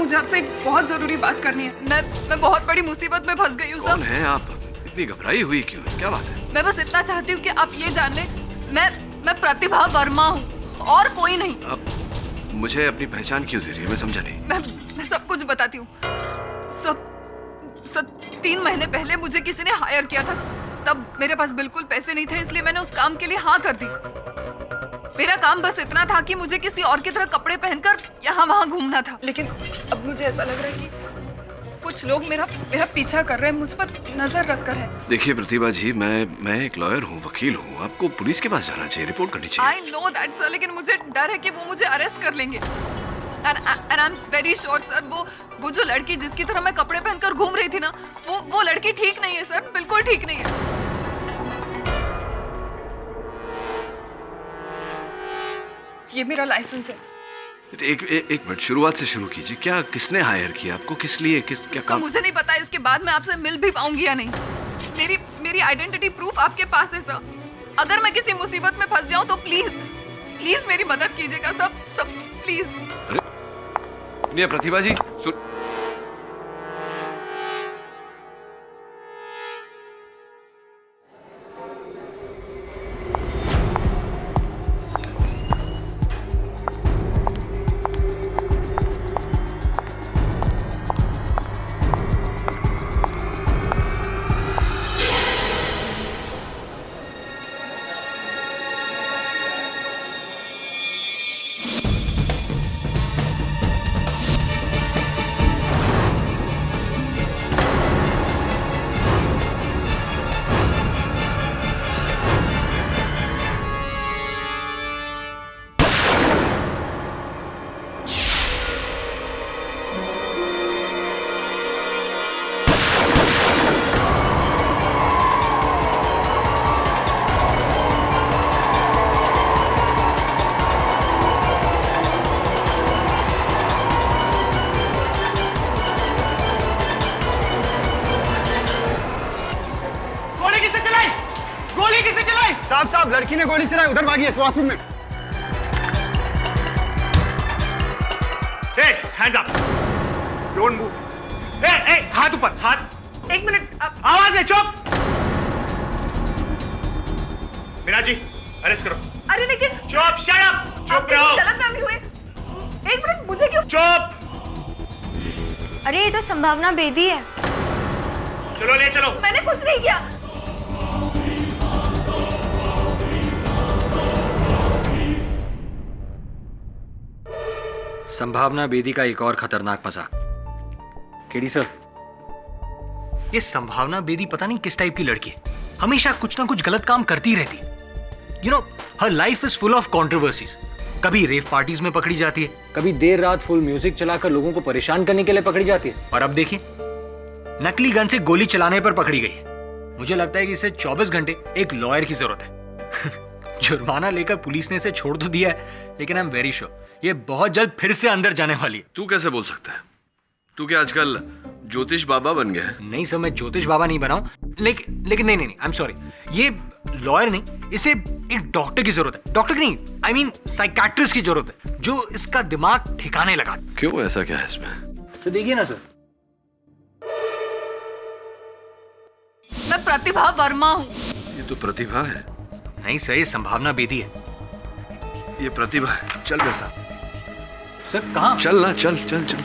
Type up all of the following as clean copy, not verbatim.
मुझे आपसे एक बहुत जरूरी बात करनी है। मैं बहुत बड़ी मुसीबत में फंस गई हूँ सर। कौन है आप? इतनी घबराई हुई क्यों? क्या बात है? मैं बस इतना चाहती हूँ कि आप ये जान लें, मैं प्रतिभा वर्मा हूँ और कोई नहीं। आप मुझे अपनी पहचान क्यों दे रही है? मैं समझा नहीं। मैं सब कुछ बताती हूँ। सब 3 महीने पहले मुझे किसी ने हायर किया था। तब मेरे पास बिल्कुल पैसे नहीं थे, इसलिए मैंने उस काम के लिए हाँ कर दी। मेरा काम बस इतना था कि मुझे किसी और की तरह कपड़े पहनकर यहाँ वहाँ घूमना था। लेकिन अब मुझे ऐसा लग रहा है कि कुछ लोग मेरा पीछा कर रहे हैं, मुझ पर नजर रखकर है। देखिए प्रतिभा जी, मैं एक लॉयर हूँ, वकील हूँ। आपको पुलिस के पास जाना चाहिए, रिपोर्ट करनी चाहिए। I know that sir, लेकिन मुझे डर है कि वो मुझे अरेस्ट कर लेंगे। And I'm very sure sir, वो जो लड़की जिसकी तरह मैं कपड़े पहनकर घूम रही थी ना, वो लड़की ठीक नहीं है सर, बिल्कुल ठीक नहीं है। ये मेरा लाइसेंस है। एक मिनट, शुरुआत से शुरू कीजिए। क्या किसने हायर किया आपको? किस लिए? क्या काम? मुझे नहीं पता इसके बाद मैं आपसे मिल भी पाऊंगी या नहीं। मेरी आइडेंटिटी प्रूफ आपके पास है सर। अगर मैं किसी मुसीबत में फंस जाऊं तो प्लीज मेरी मदद कीजिएगा सब प्लीज। अरे प्रतिभा जी साहब लड़की ने गोली चलाई, उधर भागी है वॉशरूम में। Hey, hands up! Don't move. Hey, हाथ ऊपर, हाथ। एक मिनट आवाज नहीं, चुप! मीना जी, अरेस्ट करो। अरे लेकिन चुप, shut up! चुप रहो। गलतफहमी हुई। एक मिनट, मुझे क्यों? चुप! अरे ये तो संभावना बेदी है। चलो ले चलो। मैंने कुछ नहीं किया। संभावना बेदी का एक और खतरनाक मजाक। केडी सर, ये संभावना बेदी पता नहीं किस टाइप की लड़की है, हमेशा कुछ ना कुछ गलत काम करती रहती है। You know, her life is full of controversies. कभी रेव पार्टीज में पकड़ी जाती है, कभी देर रात फुल म्यूजिक चलाकर लोगों को परेशान करने के लिए पकड़ी जाती है, और अब देखिए नकली गन से गोली चलाने पर पकड़ी गई। मुझे लगता है कि इसे 24 घंटे एक लॉयर की जरूरत है। जुर्माना लेकर पुलिस ने इसे छोड़ तो दिया है, लेकिन आई एम वेरी श्योर ये बहुत जल्द फिर से अंदर जाने वाली है। तू कैसे बोल सकता है? तू क्या आजकल ज्योतिष बाबा बन गया है? नहीं सर, मैं ज्योतिष बाबा नहीं बना हूं, लेकिन नहीं, आई एम सॉरी। ये लॉयर नहीं, इसे एक डॉक्टर की जरूरत है। डॉक्टर की नहीं, आई मीन साइकाट्रिस्ट की जरूरत है, जो इसका दिमाग ठिकाने लगा। क्यों, ऐसा क्या है इसमें? सर देखिए ना सर, मैं प्रतिभा वर्मा हूँ। ये तो प्रतिभा है। नहीं सर, ये संभावना बेदी है। ये प्रतिभा है। चल मेरे साथ। सर कहाँ? चल ना, चल चल चल।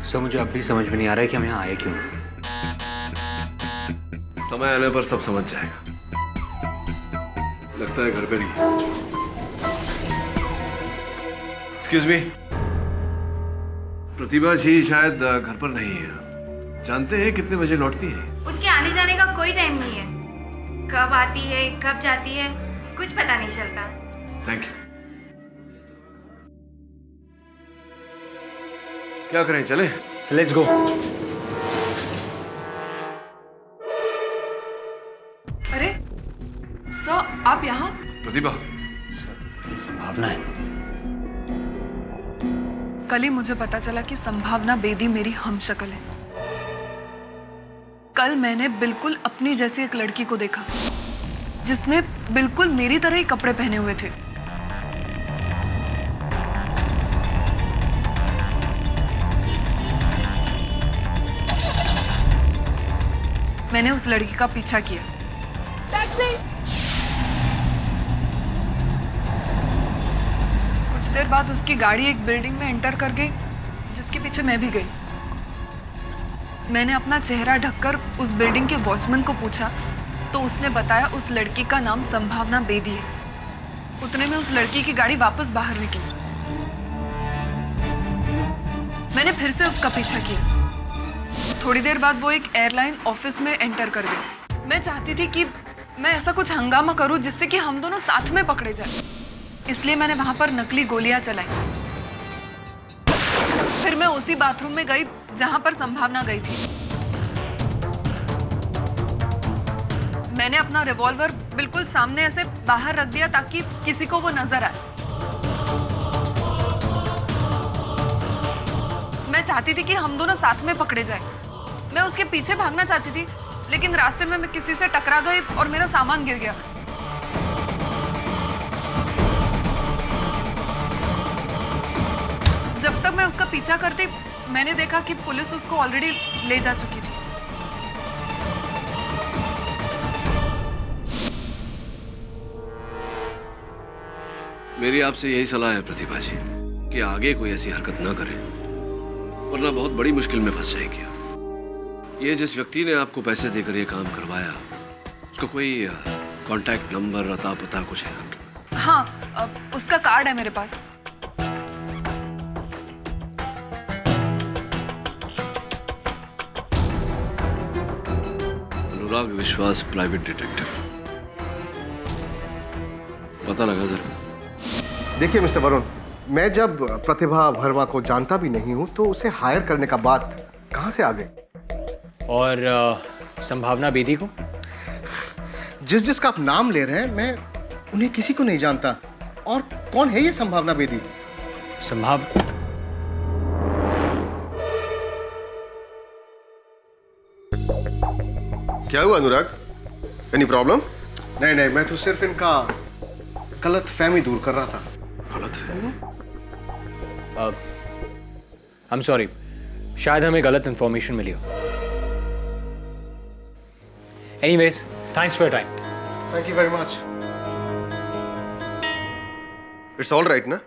सर मुझे अब भी समझ में नहीं आ रहा है कि हम यहाँ आए क्यों। समय आने पर सब समझ जाएगा। लगता है घर पे नहीं। एक्सक्यूज मी, प्रतिभा जी शायद घर पर नहीं है। जानते हैं कितने बजे लौटती है? उसके आने जाने का कोई टाइम नहीं है। कब आती है कब जाती है कुछ पता नहीं चलता। Thank you. क्या करें, चले? Let's go. अरे सर, आप यहाँ? प्रतिभा, ये संभावना है। कल ही मुझे पता चला कि संभावना बेदी मेरी हमशक्ल है। कल मैंने बिल्कुल अपनी जैसी एक लड़की को देखा जिसने बिल्कुल मेरी तरह ही कपड़े पहने हुए थे। मैंने उस लड़की का पीछा किया। कुछ देर बाद उसकी गाड़ी एक बिल्डिंग में एंटर कर गई, जिसके पीछे मैं भी गई। मैंने अपना चेहरा ढककर उस बिल्डिंग के वॉचमैन को पूछा तो उसने बताया उस लड़की का नाम संभावना बेदी है। उतने में उस लड़की की गाड़ी वापस बाहर निकली। मैंने फिर से उसका पीछा किया। थोड़ी देर बाद वो एक एयरलाइन ऑफिस में एंटर कर गई। मैं चाहती थी कि मैं ऐसा कुछ हंगामा करूं जिससे कि हम दोनों साथ में पकड़े जाएं। इसलिए मैंने वहां पर नकली गोलियां चलाई। फिर मैं उसी बाथरूम में गई जहां पर संभावना गई थी। मैंने अपना रिवॉल्वर बिल्कुल सामने ऐसे बाहर रख दिया ताकि किसी को वो नजर आए। मैं चाहती थी कि हम दोनों साथ में पकड़े जाएं। मैं उसके पीछे भागना चाहती थी, लेकिन रास्ते में मैं किसी से टकरा गई और मेरा सामान गिर गया। जब तक मैं उसका पीछा करती, मैंने देखा कि पुलिस उसको ऑलरेडी ले जा चुकी थी। मेरी आपसे यही सलाह है प्रतिभा जी कि आगे कोई ऐसी हरकत ना करें, वरना बहुत बड़ी मुश्किल में फंस जाएंगे। ये जिस व्यक्ति ने आपको पैसे देकर ये काम करवाया, उसका कोई कांटेक्ट नंबर, अता पता कुछ है आपके पास? हाँ, उसका कार्ड है मेरे पास। अनुराग विश्वास, प्राइवेट डिटेक्टिव। पता लगा जरा। देखिए मिस्टर वरुण, मैं जब प्रतिभा वर्मा को जानता भी नहीं हूं तो उसे हायर करने का बात कहां से आ गई? और संभावना बेदी को? जिसका आप नाम ले रहे हैं, मैं उन्हें किसी को नहीं जानता। और कौन है ये संभावना बेदी? क्या हुआ अनुराग? Any problem? नहीं, मैं तो सिर्फ इनका गलत फहमी दूर कर रहा था। गलत है? आई एम सॉरी, शायद हमें गलत इंफॉर्मेशन मिली हो। Anyways, thanks for your time. Thank you very much. It's all right ना?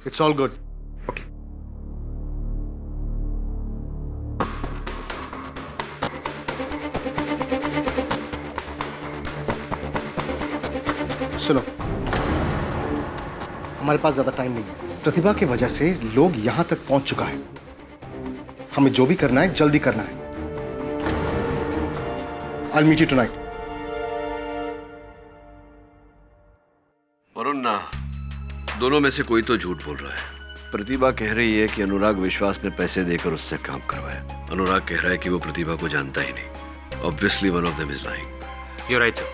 It's all good. ओके। सुनो, हमारे पास ज्यादा टाइम नहीं है। प्रतिभा की वजह से लोग यहां तक पहुंच चुका है। हमें जो भी करना है जल्दी करना है। I'll meet you tonight. Varun ना, दोनों में से कोई तो झूठ बोल रहा है। प्रतिभा कह रही है कि अनुराग विश्वास ने पैसे देकर उससे काम करवाया। अनुराग कह रहा है कि वो प्रतिभा को जानता ही नहीं। Obviously one of them is lying. You're right, sir.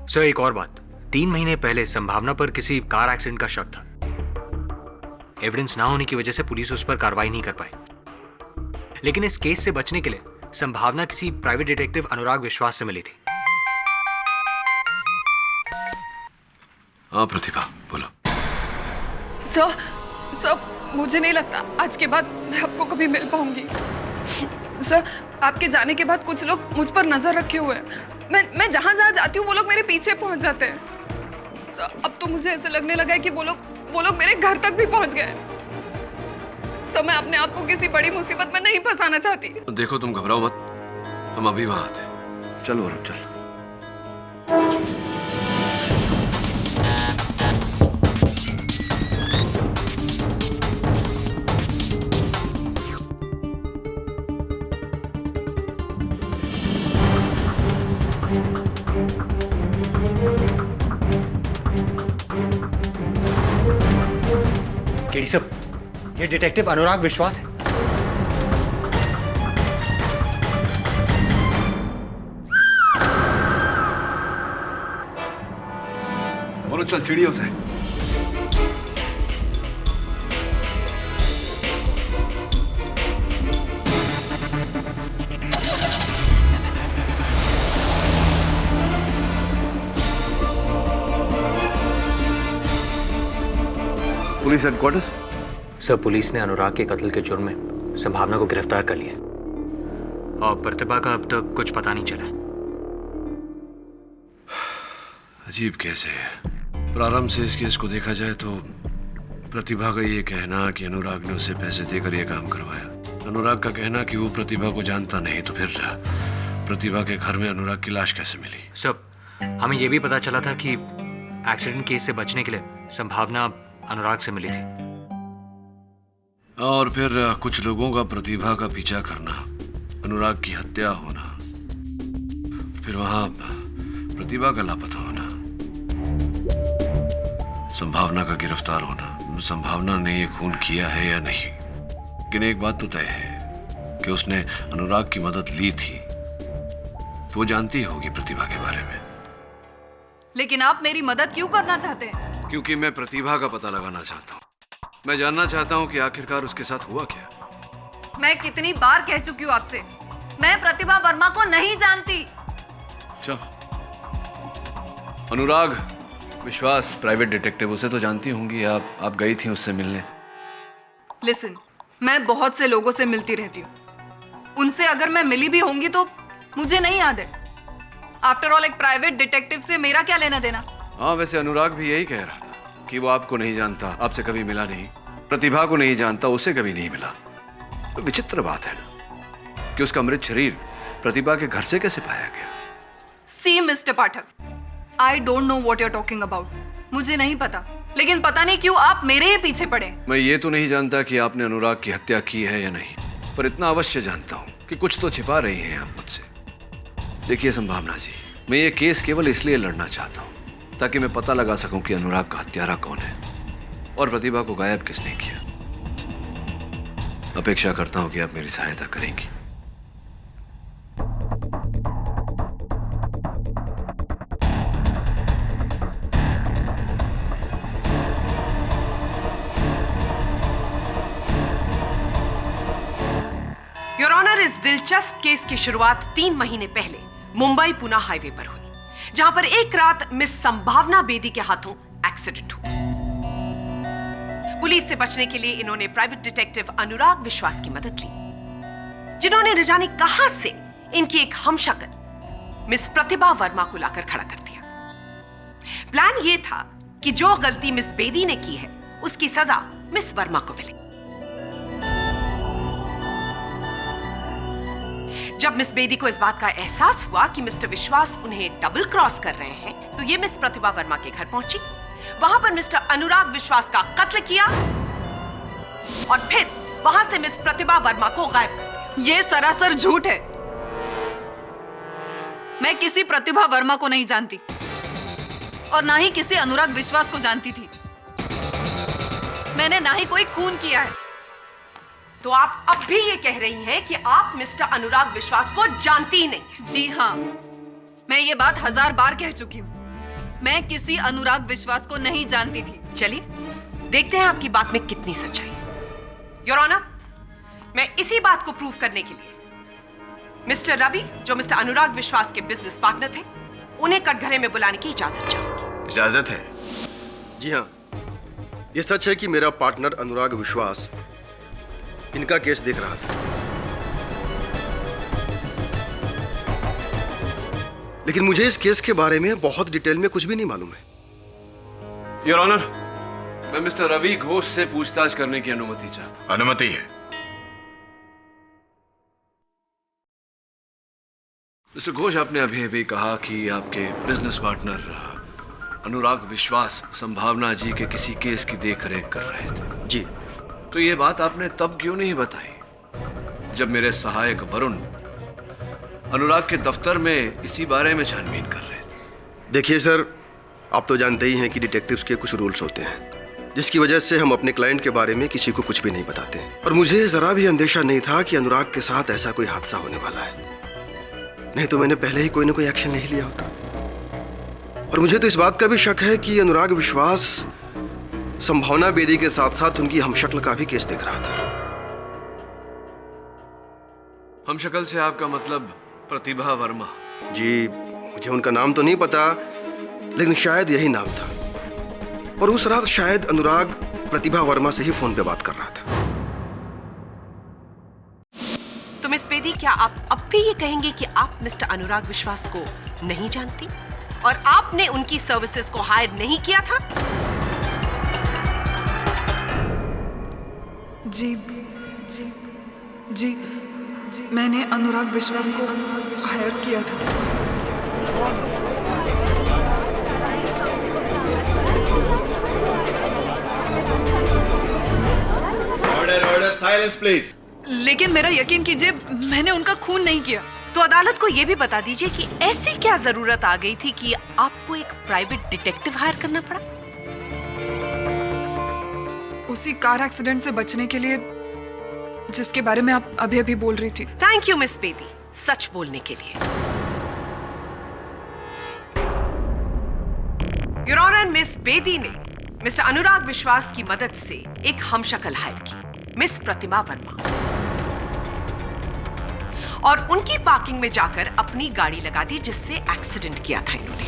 Sir, एक और बात। 3 महीने पहले संभावना पर किसी कार एक्सीडेंट का शक था। एविडेंस ना होने की वजह से पुलिस उस पर कार्रवाई नहीं कर पाई। लेकिन इस केस से बचने के लिए संभावना किसी प्राइवेट डिटेक्टिव अनुराग विश्वास से मिली थी। हाँ प्रतिभा, बोलो। सर, मुझे नहीं लगता आज के बाद मैं आपको कभी मिल पाऊंगी। सर, आपके जाने के बाद कुछ लोग मुझ पर नजर रखे हुए हैं। मैं जहां जाती हूँ वो लोग मेरे पीछे पहुंच जाते हैं। सर, अब तो मुझे ऐसे लगने लगा है कि वो लोग मेरे घर तक भी पहुंच गए। तो मैं अपने आप को किसी बड़ी मुसीबत में नहीं फंसाना चाहती। देखो, तुम घबराओ मत, हम अभी वहां आते हैं। चलो वरुण, चल। केडी साहब, ये डिटेक्टिव अनुराग विश्वास है। वरुण, चल सीढ़ियों से। Police headquarters. सर, पुलिस ने अनुराग के कत्ल के जुर्म में संभावना को गिरफ्तार कर लिया। और प्रतिभा का अब तक कुछ पता नहीं चला। अजीब केस है। प्रारंभ से इस केस को देखा जाए तो प्रतिभा का ये कहना कि अनुराग ने उसे पैसे देकर ये काम करवाया, अनुराग का कहना कि वो प्रतिभा को जानता नहीं, तो फिर प्रतिभा के घर में अनुराग की लाश कैसे मिली? सब हमें यह भी पता चला था कि एक्सीडेंट केस से बचने के लिए संभावना अनुराग से मिली थी। और फिर कुछ लोगों का प्रतिभा का पीछा करना, अनुराग की हत्या होना, फिर वहां प्रतिभा का लापता होना, संभावना का गिरफ्तार होना। संभावना ने ये खून किया है या नहीं, लेकिन एक बात तो तय है कि उसने अनुराग की मदद ली थी, तो वो जानती होगी प्रतिभा के बारे में। लेकिन आप मेरी मदद क्यों करना चाहते हैं? क्योंकि मैं प्रतिभा का पता लगाना चाहता हूँ। मैं जानना चाहता हूँ कि आखिरकार उसके साथ हुआ क्या। मैं कितनी बार कह चुकी हूँ आपसे, मैं प्रतिभा वर्मा को नहीं जानती। अच्छा, अनुराग विश्वास प्राइवेट डिटेक्टिव, उसे तो जानती होंगी आप गई थी उससे मिलने। लिसन, मैं बहुत से लोगों से मिलती रहती हूँ, उनसे अगर मैं मिली भी होंगी तो मुझे नहीं याद है। आफ्टर ऑल, एक प्राइवेट डिटेक्टिव से मेरा क्या लेना देना? हाँ, वैसे अनुराग भी यही कह रहा था कि वो आपको नहीं जानता, आपसे कभी मिला नहीं, प्रतिभा को नहीं जानता, उससे कभी नहीं मिला। तो विचित्र बात है ना कि उसका मृत शरीर प्रतिभा के घर से कैसे पाया गया? See mister Pathak, I don't know what you are talking about. मुझे नहीं पता, लेकिन पता नहीं क्यों आप मेरे ही पीछे पड़े। मैं ये तो नहीं जानता कि आपने अनुराग की हत्या की है या नहीं, पर इतना अवश्य जानता हूँ कि कुछ तो छिपा रही हैं आप मुझसे। देखिए संभावना जी, मैं ये केस केवल इसलिए लड़ना चाहता हूँ ताकि मैं पता लगा सकूं कि अनुराग का हत्यारा कौन है और प्रतिभा को गायब किसने किया। अपेक्षा करता हूं कि आप मेरी सहायता करेंगी। योर ऑनर, इस दिलचस्प केस की शुरुआत 3 महीने पहले मुंबई पुणे हाईवे पर हुई, जहां पर एक रात मिस संभावना बेदी के हाथों एक्सीडेंट हुआ। पुलिस से बचने के लिए इन्होंने प्राइवेट डिटेक्टिव अनुराग विश्वास की मदद ली, जिन्होंने न जाने कहां से इनकी एक हमशक्ल मिस प्रतिभा वर्मा को लाकर खड़ा कर दिया। प्लान यह था कि जो गलती मिस बेदी ने की है उसकी सजा मिस वर्मा को मिले। जब मिस बेदी को इस बात का एहसास हुआ कि मिस्टर विश्वास उन्हें डबल क्रॉस कर रहे हैं, तो ये मिस प्रतिभा वर्मा के घर पहुंची, वहां पर मिस्टर अनुराग विश्वास का कत्ल किया और फिर वहां से मिस प्रतिभा वर्मा को गायब कर दिया। ये सरासर झूठ है। मैं किसी प्रतिभा वर्मा को नहीं जानती और ना ही किसी अनुराग विश्वास को जानती थी। मैंने ना ही कोई खून किया है। तो आप अब भी ये कह रही हैं कि आप मिस्टर अनुराग विश्वास को जानती ही नहीं? जी हाँ, मैं ये बात 1000 बार कह चुकी हूँ। मैं किसी अनुराग विश्वास को नहीं जानती थी। चलिए देखते हैं आपकी बात में कितनी सच्चाई है। योर ऑनर, मैं इसी बात को प्रूव करने के लिए मिस्टर रवि, जो मिस्टर अनुराग विश्वास के बिजनेस पार्टनर थे, उन्हें कटघरे में बुलाने की इजाजत चाहूंगी। इजाजत है? जी हाँ, यह सच है कि मेरा पार्टनर अनुराग विश्वास इनका केस देख रहा था, लेकिन मुझे इस केस के बारे में बहुत डिटेल में कुछ भी नहीं मालूम है। योर ऑनर, मैं मिस्टर रवि घोष से पूछताछ करने की अनुमति चाहता हूं। अनुमति है। मिस्टर घोष, आपने अभी अभी कहा कि आपके बिजनेस पार्टनर अनुराग विश्वास संभावना जी के किसी केस की देखरेख कर रहे थे। जी। तो ये बात आपने तब क्यों नहीं बताई जब मेरे सहायक वरुण अनुराग के दफ्तर में इसी बारे में छानबीन कर रहे थे? देखिए सर, आप तो जानते ही हैं कि डिटेक्टिव्स के कुछ रूल्स होते हैं, जिसकी वजह से हम अपने क्लाइंट के बारे में किसी को कुछ भी नहीं बताते। और मुझे जरा भी अंदेशा नहीं था कि अनुराग के साथ ऐसा कोई हादसा होने वाला है, नहीं तो मैंने पहले ही कोई ना कोई एक्शन नहीं लिया होता। और मुझे तो इस बात का भी शक है कि अनुराग विश्वास संभावना बेदी के साथ साथ उनकी हमशक्ल का भी केस देख रहा था। हमशक्ल से आपका मतलब प्रतिभा वर्मा? जी, मुझे उनका नाम तो नहीं पता, लेकिन शायद यही नाम था। और उस रात शायद अनुराग प्रतिभा वर्मा से ही फोन पे बात कर रहा था। तो मिस बेदी, क्या आप अब आप भी ये कहेंगे कि आप मिस्टर अनुराग विश्वास को नहीं जानती और आपने उनकी सर्विसेज को हायर नहीं किया था? जी जी जी जी मैंने अनुराग विश्वास को हायर किया था। Order silence please. लेकिन मेरा यकीन कीजिए, मैंने उनका खून नहीं किया। तो अदालत को यह भी बता दीजिए कि ऐसी क्या जरूरत आ गई थी कि आपको एक प्राइवेट डिटेक्टिव हायर करना पड़ा? उसी कार एक्सीडेंट से बचने के लिए जिसके बारे में आप अभी अभी बोल रही थी। थैंक यू मिस बेदी, सच बोलने के लिए। योर ऑनर, मिस बेदी ने मिस्टर अनुराग विश्वास की मदद से एक हमशक्ल हायर की, मिस प्रतिभा वर्मा, और उनकी पार्किंग में जाकर अपनी गाड़ी लगा दी जिससे एक्सीडेंट किया था इन्होंने।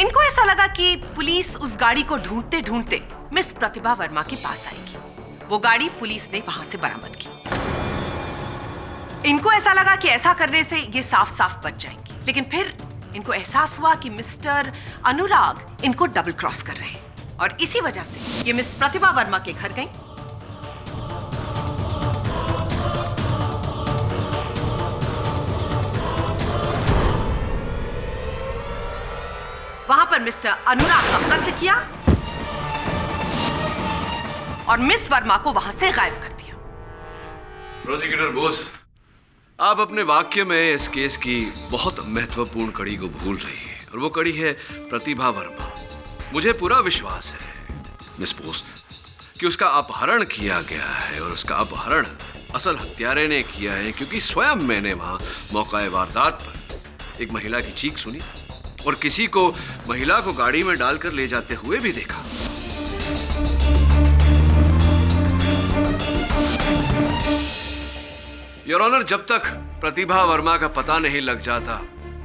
इनको ऐसा लगा कि पुलिस उस गाड़ी को ढूंढते ढूंढते मिस प्रतिभा वर्मा के पास आएगी। वो गाड़ी पुलिस ने वहां से बरामद की। इनको ऐसा लगा कि ऐसा करने से ये साफ साफ बच जाएंगी, लेकिन फिर इनको एहसास हुआ कि मिस्टर अनुराग इनको डबल क्रॉस कर रहे हैं और इसी वजह से ये मिस प्रतिभा वर्मा के घर गई। वहां पर मिस्टर अनुराग का कत्ल किया और मिस वर्मा को वहां से गायब कर दिया। प्रोसिक्यूटर बोस, आप अपने वाक्य में इस केस की बहुत महत्वपूर्ण कड़ी को भूल रही हैं, और वो कड़ी है प्रतिभा वर्मा। मुझे पूरा विश्वास है मिस बोस कि उसका अपहरण किया गया है, और उसका अपहरण असल हत्यारे ने किया है, क्योंकि स्वयं मैंने वहां मौका वारदात पर एक महिला की चीख सुनी और किसी को महिला को गाड़ी में डालकर ले जाते हुए भी देखा। योर ऑनर, जब तक प्रतिभा वर्मा का पता नहीं लग जाता,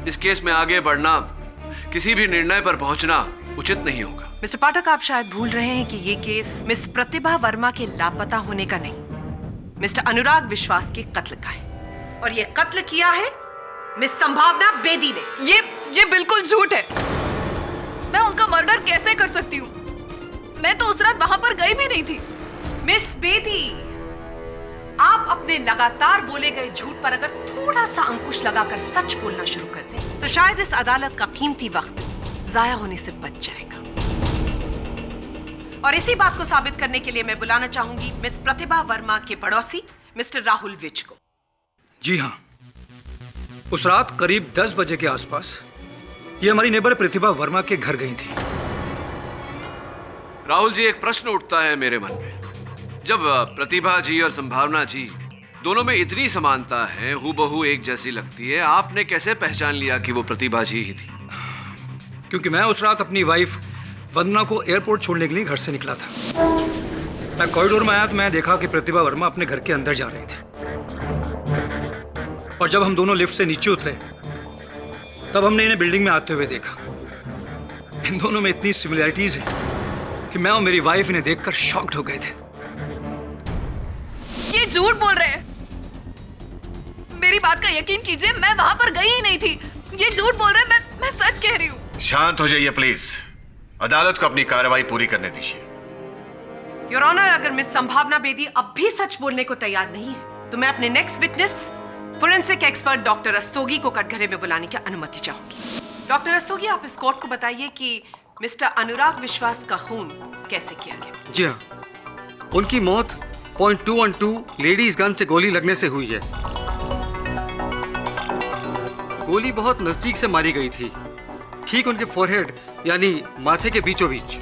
इस केस में आगे बढ़ना, किसी भी निर्णय पर पहुंचना उचित नहीं होगा। मिस्टर पाठक, आप शायद भूल रहे हैं कि ये केस मिस प्रतिभा वर्मा के लापता होने का नहीं, मिस्टर अनुराग विश्वास के कत्ल का है, और ये कत्ल किया है मिस संभावना बेदी ने। ये बिल्कुल झूठ है। मैं उनका मर्डर कैसे कर सकती हूँ? मैं तो उस रात वहां पर गई भी नहीं थी। मिस बेदी, आप अपने लगातार बोले गए झूठ पर अगर थोड़ा सा अंकुश लगाकर सच बोलना शुरू कर दें, तो शायद इस अदालत का कीमती वक्त जाया होने से बच जाएगा। और इसी बात को साबित करने के लिए मैं बुलाना चाहूंगी मिस प्रतिभा वर्मा के पड़ोसी मिस्टर राहुल विज को। जी हाँ, उस रात करीब 10 बजे के आसपास ये हमारी नेबर प्रतिभा वर्मा के घर गई थी। राहुल जी, एक प्रश्न उठता है मेरे मन में। जब प्रतिभा जी और संभावना जी दोनों में इतनी समानता है, हूबहू एक जैसी लगती है, आपने कैसे पहचान लिया कि वो प्रतिभा जी ही थी? क्योंकि मैं उस रात अपनी वाइफ वंदना को एयरपोर्ट छोड़ने के लिए घर से निकला था। मैं कॉरिडोर में आया तो मैं देखा कि प्रतिभा वर्मा अपने घर के अंदर जा रही थी, और जब हम दोनों लिफ्ट से नीचे उतरे तब हमने इन्हें बिल्डिंग में आते हुए देखा। इन दोनों में इतनी सिमिलैरिटीज है कि मैं और मेरी वाइफ इन्हें देखकर शॉक्ड हो गए थे। ये झूठ बोल रहे हैं। मेरी बात का यकीन कीजिए, मैं वहां पर गई ही नहीं थी। ये झूठ बोल रहे हैं। मैं सच कह रही हूँ। शांत हो जाइए प्लीज, अदालत को अपनी कार्रवाई पूरी करने दीजिए। योर ऑनर, अगर मिस संभावना बेदी अब भी सच बोलने को तैयार नहीं है, तो मैं अपने next witness forensic expert doctor Rastogi को कटघरे में बुलाने की अनुमति चाहूंगी। डॉक्टर रस्तोगी, आप इस कोर्ट को बताइए कि मिस्टर अनुराग विश्वास का खून कैसे किया गया? जी हाँ, उनकी मौत .212 लेडीज गन से गोली लगने से हुई है। गोली बहुत नजदीक से मारी गई थी, ठीक उनके फोरहेड यानी माथे के बीचों बीच।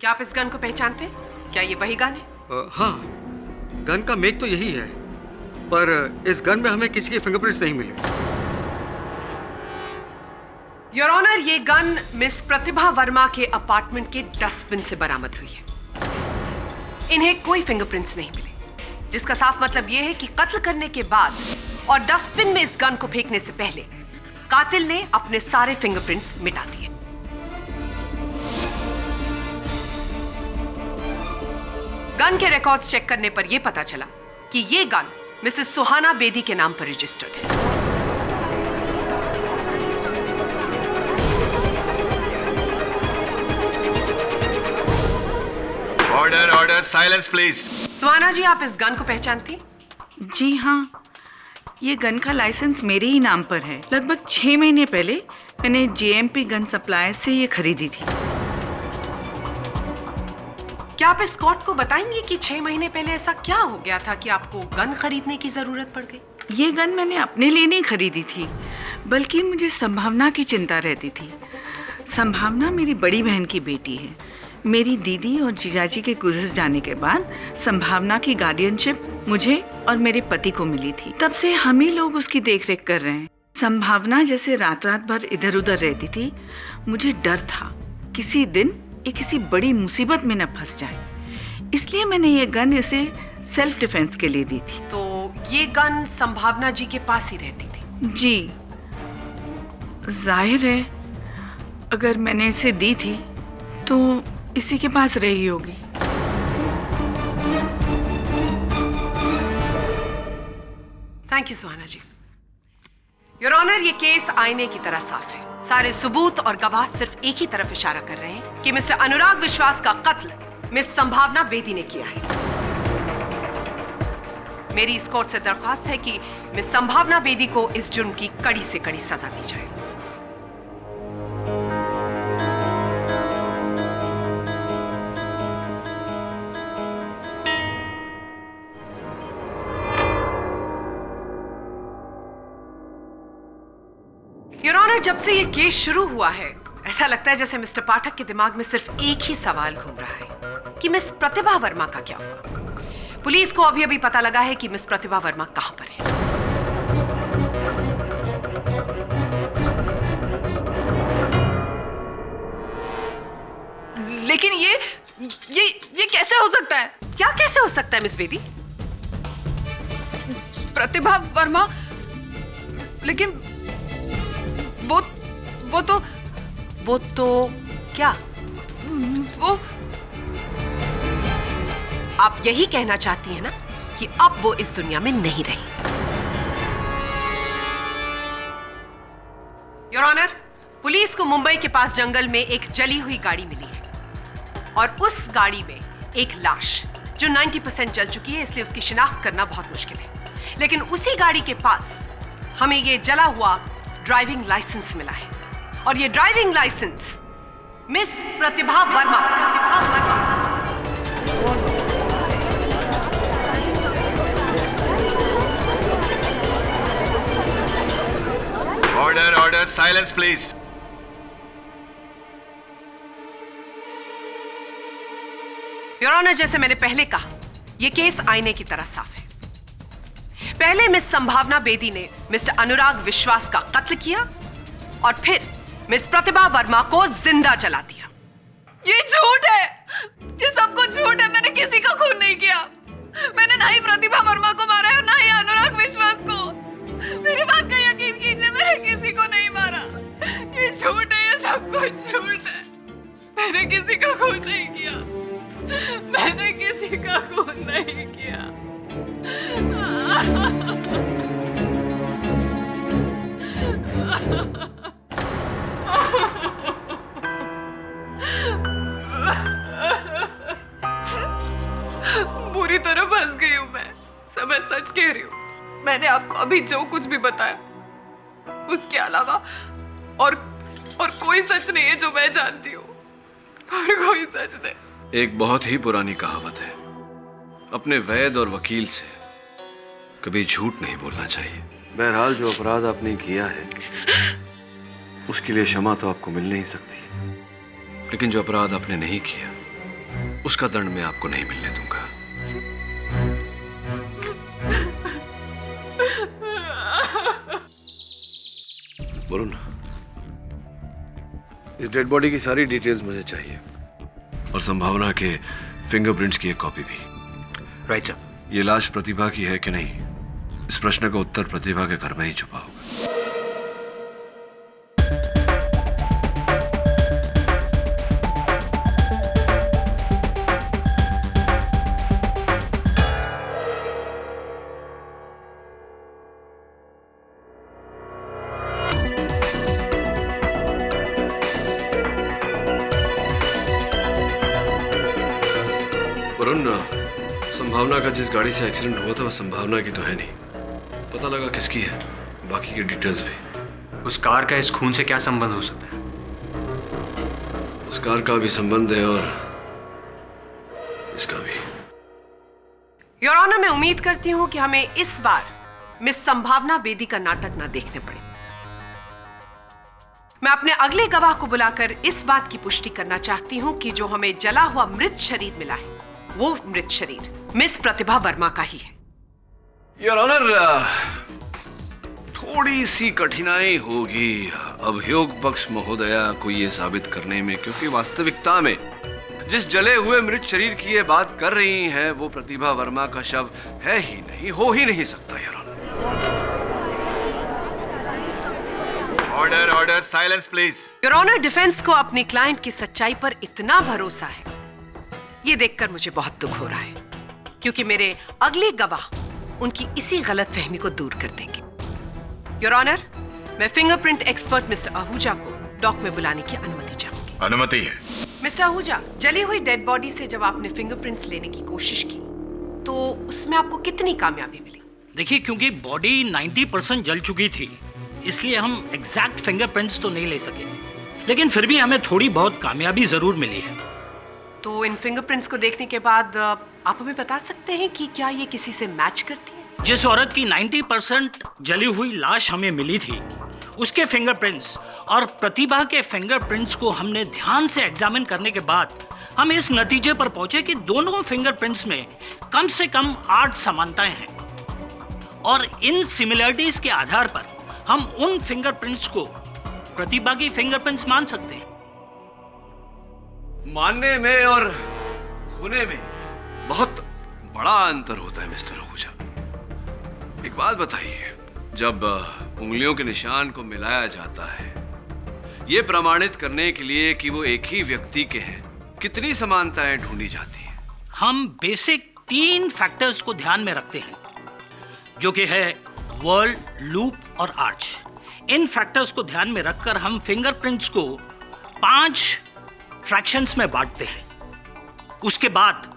क्या आप इस गन को पहचानते हैं? क्या ये वही गन है? हाँ, गन का मेक तो यही है, पर इस गन में हमें किसी के फिंगरप्रिंट्स नहीं मिले। योर ऑनर, ये गन मिस प्रतिभा वर्मा के अपार्टमेंट के डस्टबिन से बरामद हुई है। इन्हें कोई फिंगरप्रिंट्स नहीं मिले, जिसका साफ मतलब यह है कि कत्ल करने के बाद और डस्टबिन में इस गन को फेंकने से पहले कातिल ने अपने सारे फिंगरप्रिंट्स मिटा दिए। गन के रिकॉर्ड्स चेक करने पर यह पता चला कि यह गन मिसेस सुहाना बेदी के नाम पर रजिस्टर्ड है। Order order, silence please. Suhana ji, आप इस गन को पहचानती? जी हाँ, ये गन का लाइसेंस मेरे ही नाम पर है। लगभग 6 महीने पहले मैंने जेएमपी गन सप्लायर से ये खरीदी थी। क्या आप इस कोर्ट को बताएंगे कि 6 महीने पहले ऐसा क्या हो गया था कि आपको गन खरीदने की जरूरत पड़ गई? ये गन मैंने अपने लिए नहीं खरीदी थी, बल्कि मुझे संभावना की चिंता रहती थी। संभावना मेरी बड़ी बहन की बेटी है। मेरी दीदी और जीजाजी के गुजर जाने के बाद संभावना की गार्डियनशिप मुझे और मेरे पति को मिली थी। तब से हम ही लोग उसकी देखरेख कर रहे हैं। संभावना जैसे रात रात भर इधर उधर रहती थी, मुझे डर था किसी दिन ये किसी बड़ी मुसीबत में न फंस जाए। इसलिए मैंने ये गन इसे सेल्फ डिफेंस के लिए दी थी। तो ये गन संभावना जी के पास ही रहती थी? जी, जाहिर है अगर मैंने इसे दी थी तो इसी के पास रही होगी। Thank you Suhana ji. Your honour, ये केस आईने की तरह साफ है। सारे सबूत और गवाह सिर्फ एक ही तरफ इशारा कर रहे हैं कि मिस्टर अनुराग विश्वास का कत्ल मिस संभावना बेदी ने किया है। मेरी इस कोर्ट से दरख्वास्त है कि मिस संभावना बेदी को इस जुर्म की कड़ी से कड़ी सजा दी जाए। योर ऑनर, जब से ये केस शुरू हुआ है ऐसा लगता है जैसे मिस्टर पाठक के दिमाग में सिर्फ एक ही सवाल घूम रहा है कि मिस प्रतिभा वर्मा का क्या हुआ। पुलिस को अभी अभी पता लगा है कि मिस प्रतिभा वर्मा कहां पर है। लेकिन ये कैसे हो सकता है? क्या कैसे हो सकता है मिस बेदी? प्रतिभा वर्मा, लेकिन वो तो क्या? वो आप यही कहना चाहती हैं ना कि अब वो इस दुनिया में नहीं रही। योर ऑनर, पुलिस को मुंबई के पास जंगल में एक जली हुई गाड़ी मिली है और उस गाड़ी में एक लाश जो 90% जल चुकी है, इसलिए उसकी शिनाख्त करना बहुत मुश्किल है। लेकिन उसी गाड़ी के पास हमें ये जला हुआ ड्राइविंग लाइसेंस मिला है और ये driving licence miss Pratibha Verma का। Order order, silence please. Your honour, जैसे मैंने पहले कहा, यह केस आईने की तरह साफ है। पहले मिस संभावना बेदी ने मिस्टर अनुराग विश्वास का कत्ल किया और फिर मिस प्रतिभा वर्मा को जिंदा जला दिया। ये झूठ है, ये सब कुछ झूठ है। मैंने किसी का खून नहीं किया। मैंने ना ही प्रतिभा वर्मा को मारा है और ना ही अनुराग विश्वास को। मेरी बात का यकीन कीजिए, मैंने किसी को नहीं मारा। ये झूठ है, ये सब कुछ झूठ है। मैंने किसी का खून नहीं किया। मैंने किसी का खून नहीं किया। बुरी तरह फंस गई हूं मैं। सब मैं सच कह रही हूँ। मैंने आपको अभी जो कुछ भी बताया उसके अलावा और कोई सच नहीं है जो मैं जानती हूँ। और कोई सच नहीं। एक बहुत ही पुरानी कहावत है, अपने वैद और वकील से कभी झूठ नहीं बोलना चाहिए। बहरहाल जो अपराध आपने किया है उसके लिए क्षमा तो आपको मिल नहीं सकती, लेकिन जो अपराध आपने नहीं किया उसका दंड मैं आपको नहीं मिलने दूंगा। बोलो ना, इस डेड बॉडी की सारी डिटेल्स मुझे चाहिए और संभावना के फिंगरप्रिंट्स की एक कॉपी भी। Right sir. ये लाश प्रतिभा की है कि नहीं, इस प्रश्न का उत्तर प्रतिभा के घर में ही छुपा होगा। वरुण, संभावना का जिस गाड़ी से एक्सीडेंट हुआ था वो संभावना की तो है नहीं। पता लगा किसकी है, बाकी की डिटेल्स भी। उस कार का इस खून से क्या संबंध हो सकता है? उस कार का भी संबंध है और इसका भी। योर ऑनर, मैं उम्मीद करती हूं कि हमें इस बार मिस संभावना बेदी का नाटक ना देखने पड़े। मैं अपने अगले गवाह को बुलाकर इस बात की पुष्टि करना चाहती हूं कि जो हमें जला हुआ मृत शरीर मिला है वो मृत शरीर मिस प्रतिभा वर्मा का ही है। योर ऑनर, थोड़ी सी कठिनाई होगी अभियोग पक्ष महोदया को यह साबित करने में, क्योंकि वास्तविकता में जिस जले हुए मृत शरीर की ये बात कर रही हैं वो प्रतिभा वर्मा का शव है ही नहीं, हो ही नहीं सकता। Your honour, order order, silence please. Your honour, defence को अपनी क्लाइंट की सच्चाई पर इतना भरोसा है, ये देखकर मुझे बहुत दुख हो रहा है, क्योंकि मेरे अगले गवाह उनकी इसी गलतफहमी को दूर कर देंगे। योर ऑनर, मैं फिंगरप्रिंट एक्सपर्ट मिस्टर आहूजा को डॉक में बुलाने की अनुमति चाहूंगी। अनुमति है। मिस्टर आहूजा, जली हुई डेड बॉडी से जब आपने फिंगरप्रिंट्स लेने की कोशिश की तो उसमें आपको कितनी कामयाबी मिली? देखिए, क्योंकि बॉडी 90% जल चुकी थी, इसलिए हम एग्जैक्ट फिंगरप्रिंट्स तो नहीं ले सके, लेकिन फिर भी हमें थोड़ी बहुत कामयाबी जरूर मिली है। तो इन फिंगरप्रिंट्स को देखने के बाद आप हमें बता सकते हैं कि क्या ये किसी से मैच करती है? जिस औरत की 90% जली हुई लाश हमें मिली थी, उसके फिंगरप्रिंट्स और प्रतिभा के फिंगरप्रिंट्स को हमने ध्यान से एग्जामिन करने के बाद हम इस नतीजे पर पहुंचे कि दोनों फिंगरप्रिंट्स में कम से कम 8 समानताएं हैं, और इन सिमिलरिटीज के आधार पर हम उन फिंगरप्रिंट्स को प्रतिभा की फिंगरप्रिंट्स मान सकते हैं। मानने में और होने में बहुत बड़ा अंतर होता है मिस्टर आहूजा। एक बात बताइए, जब उंगलियों के निशान को मिलाया जाता है ये प्रमाणित करने के लिए कि वो एक ही व्यक्ति के हैं, कितनी समानताएं ढूंढी जाती हैं? हम बेसिक 3 फैक्टर्स को ध्यान में रखते हैं, जो कि है वर्ल्ड, लूप और आर्च। इन फैक्टर्स को ध्यान में रखकर हम फिंगरप्रिंट्स को 5 फ्रैक्शंस में बांटते हैं। उसके बाद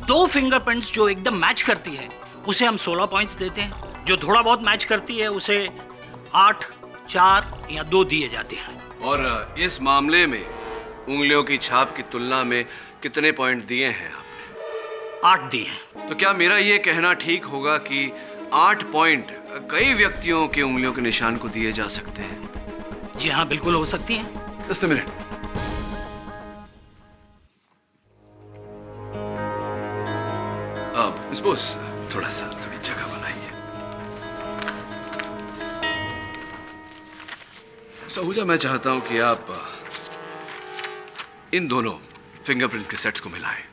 2 फिंगरप्रिंट्स जो एकदम मैच करती है उसे हम 16 पॉइंट्स देते हैं, जो थोड़ा बहुत मैच करती है उसे 8, 4 या 2 दिए जाते हैं। और इस मामले में उंगलियों की छाप की तुलना में कितने पॉइंट दिए हैं आपने? 8 दिए हैं। तो क्या मेरा ये कहना ठीक होगा कि 8 पॉइंट कई व्यक्तियों के उंगलियों के निशान को दिए जा सकते हैं? जी हाँ, बिल्कुल हो सकती है। Just a minute. अब सपोज थोड़ी जगह बनाइए। मिस्टर आहूजा, मैं चाहता हूं कि आप इन दोनों फिंगरप्रिंट के सेट्स को मिलाएं।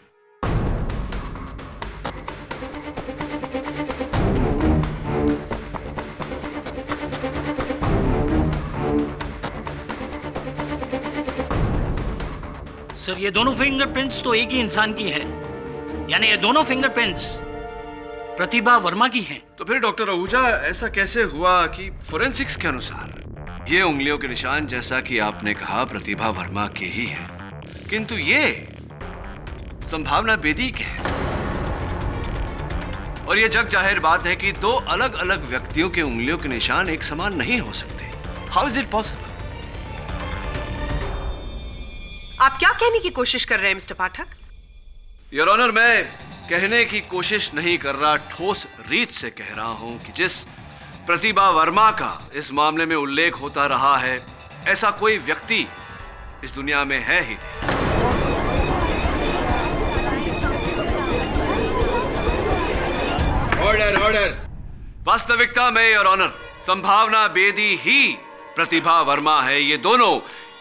सर, ये दोनों फिंगरप्रिंट्स तो एक ही इंसान की है, यानी ये दोनों फिंगरप्रिंट्स प्रतिभा वर्मा की हैं। तो फिर डॉक्टर आहूजा, ऐसा कैसे हुआ कि फोरेंसिक्स के अनुसार ये उंगलियों के निशान, जैसा कि आपने कहा, प्रतिभा वर्मा के ही हैं, किंतु ये संभावना बेदी के हैं? और ये जग जाहिर बात है कि 2 अलग अलग व्यक्तियों के उंगलियों के निशान एक समान नहीं हो सकते। How is it possible? आप क्या कहने की कोशिश कर रहे हैं मिस्टर पाठक? योर ऑनर, मैं कहने की कोशिश नहीं कर रहा, ठोस रीत से कह रहा हूं कि जिस प्रतिभा वर्मा का इस मामले में उल्लेख होता रहा है, ऐसा कोई व्यक्ति इस दुनिया में है ही नहीं। Order order. वास्तविकता में योर ऑनर, संभावना बेदी ही प्रतिभा वर्मा है। ये दोनों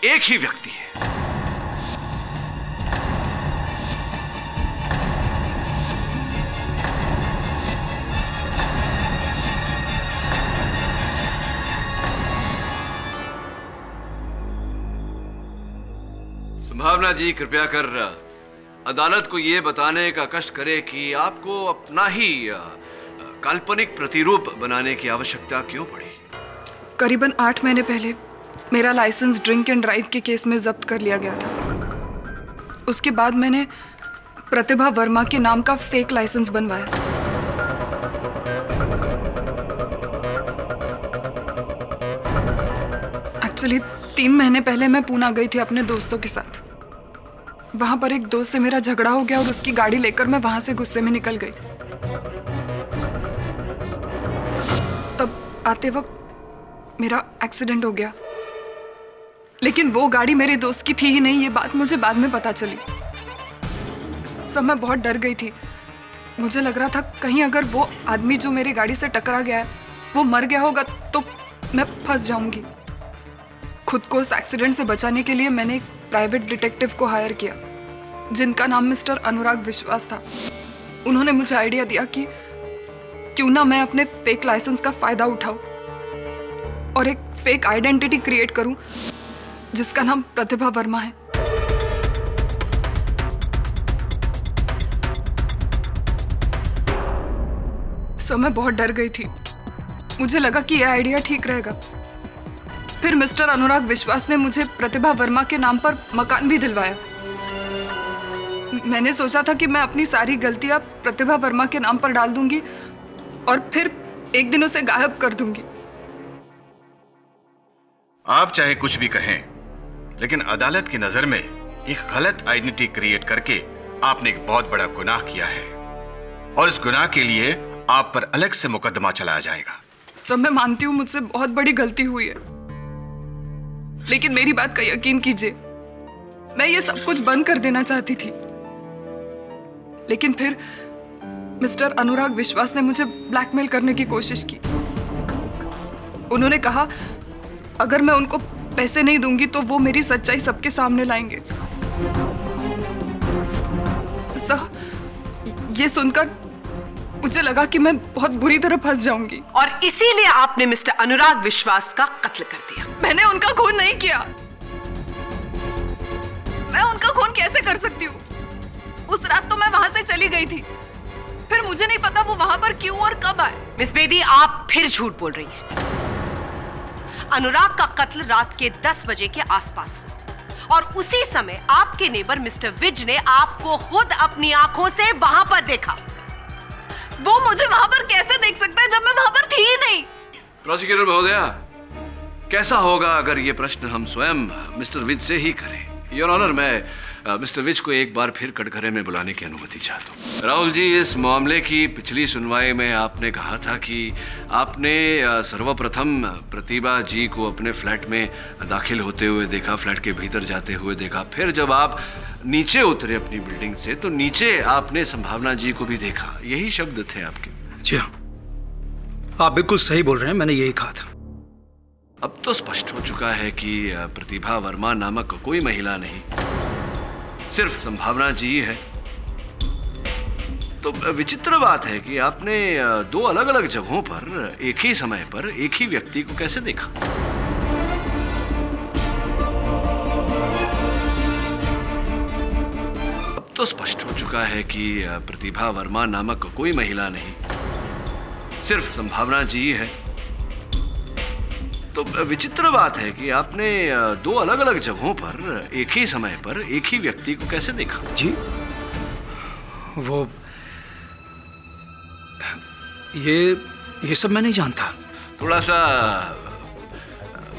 एक ही व्यक्ति है। संभावना जी, कृपया कर अदालत को यह बताने का कष्ट करें कि आपको अपना ही काल्पनिक प्रतिरूप बनाने की आवश्यकता क्यों पड़ी? करीबन 8 महीने पहले मेरा लाइसेंस ड्रिंक एंड ड्राइव के केस में जब्त कर लिया गया था। उसके बाद मैंने प्रतिभा वर्मा के नाम का फेक लाइसेंस बनवाया। एक्चुअली 3 महीने पहले मैं पूना गई थी अपने दोस्तों के साथ। वहां पर एक दोस्त से मेरा झगड़ा हो गया और उसकी गाड़ी लेकर मैं वहां से गुस्से में निकल गई। तब आते वक्त मेरा एक्सीडेंट हो गया, लेकिन वो गाड़ी मेरे दोस्त की थी ही नहीं। ये बात मुझे बाद में पता चली। सब मैं बहुत डर गई थी। मुझे लग रहा था कहीं अगर वो आदमी जो मेरी गाड़ी से टकरा गया है वो मर गया होगा तो मैं फंस जाऊंगी। खुद को उस एक्सीडेंट से बचाने के लिए मैंने एक प्राइवेट डिटेक्टिव को हायर किया जिनका नाम मिस्टर अनुराग विश्वास था। उन्होंने मुझे आइडिया दिया कि क्यों ना मैं अपने फेक लाइसेंस का फायदा उठाऊं और एक फेक आइडेंटिटी क्रिएट करूं जिसका नाम प्रतिभा वर्मा है। सो मैं बहुत डर गई थी। मुझे लगा कि यह आइडिया ठीक रहेगा। फिर मिस्टर अनुराग विश्वास ने मुझे प्रतिभा वर्मा के नाम पर मकान भी दिलवाया। मैंने सोचा था कि मैं अपनी सारी गलतियां प्रतिभा वर्मा के नाम पर डाल दूंगी और फिर एक दिन उसे गायब कर दूंगी। आप चाहे कुछ भी कहें, लेकिन अदालत की नजर में एक गलत आइडेंटिटी क्रिएट करके आपने एक बहुत बड़ा गुनाह किया है और इस गुनाह के लिए आप पर अलग से मुकदमा चलाया जाएगा। सब मैं मानती हूँ मुझसे बहुत बड़ी गलती हुई है, लेकिन मेरी बात का यकीन कीजिए, मैं ये सब कुछ बंद कर देना चाहती थी। लेकिन फिर मिस्टर अनुराग विश्वास ने मुझे ब्लैकमेल करने की कोशिश की। उन्होंने कहा अगर मैं उनको पैसे नहीं दूंगी तो वो मेरी सच्चाई सबके सामने लाएंगे। ये सुनकर मुझे लगा कि मैं बहुत बुरी तरह फंस जाऊंगी और इसीलिए आपने मिस्टर अनुराग विश्वास का कत्ल कर दिया। मैंने उनका खून नहीं किया। मैं उनका खून कैसे कर सकती हूँ? उस रात तो मैं वहां से चली गई थी, फिर मुझे नहीं पता वो वहां पर क्यों और कब आए। मिस बेदी, आप फिर झूठ बोल रही हैं। अनुराग का कत्ल रात के 10 बजे के आसपास हुआ और उसी समय आपके नेबर मिस्टर विज ने आपको खुद अपनी आंखों से वहां पर देखा। वो मुझे वहां पर कैसे देख सकता है जब मैं वहां पर थी ही नहीं? प्रोसिक्यूटर महोदया, कैसा होगा अगर ये प्रश्न हम स्वयं मिस्टर विज से ही करें? योर ऑनर, मैं मिस्टर विज को एक बार फिर कटघरे में बुलाने की अनुमति चाहता हूँ। राहुल जी, इस मामले की पिछली सुनवाई में आपने कहा था कि आपने सर्वप्रथम प्रतिभा जी को अपने फ्लैट में दाखिल होते हुए देखा, फ्लैट के भीतर जाते हुए देखा। फिर जब आप नीचे उतरे अपनी बिल्डिंग से तो नीचे आपने संभावना जी को भी देखा। यही शब्द थे आपके। जी हाँ, आप बिल्कुल सही बोल रहे हैं, मैंने यही कहा था। अब तो स्पष्ट हो चुका है कि प्रतिभा वर्मा नामक कोई महिला नहीं, सिर्फ संभावना जी है। तो विचित्र बात है कि आपने 2 अलग-अलग जगहों पर एक ही समय पर एक ही व्यक्ति को कैसे देखा? अब तो स्पष्ट हो चुका है कि प्रतिभा वर्मा नामक कोई महिला नहीं, सिर्फ संभावना जी है। तो विचित्र बात है कि आपने 2 अलग-अलग जगहों पर एक ही समय पर एक ही व्यक्ति को कैसे देखा? जी, वो ये सब मैं नहीं जानता। थोड़ा सा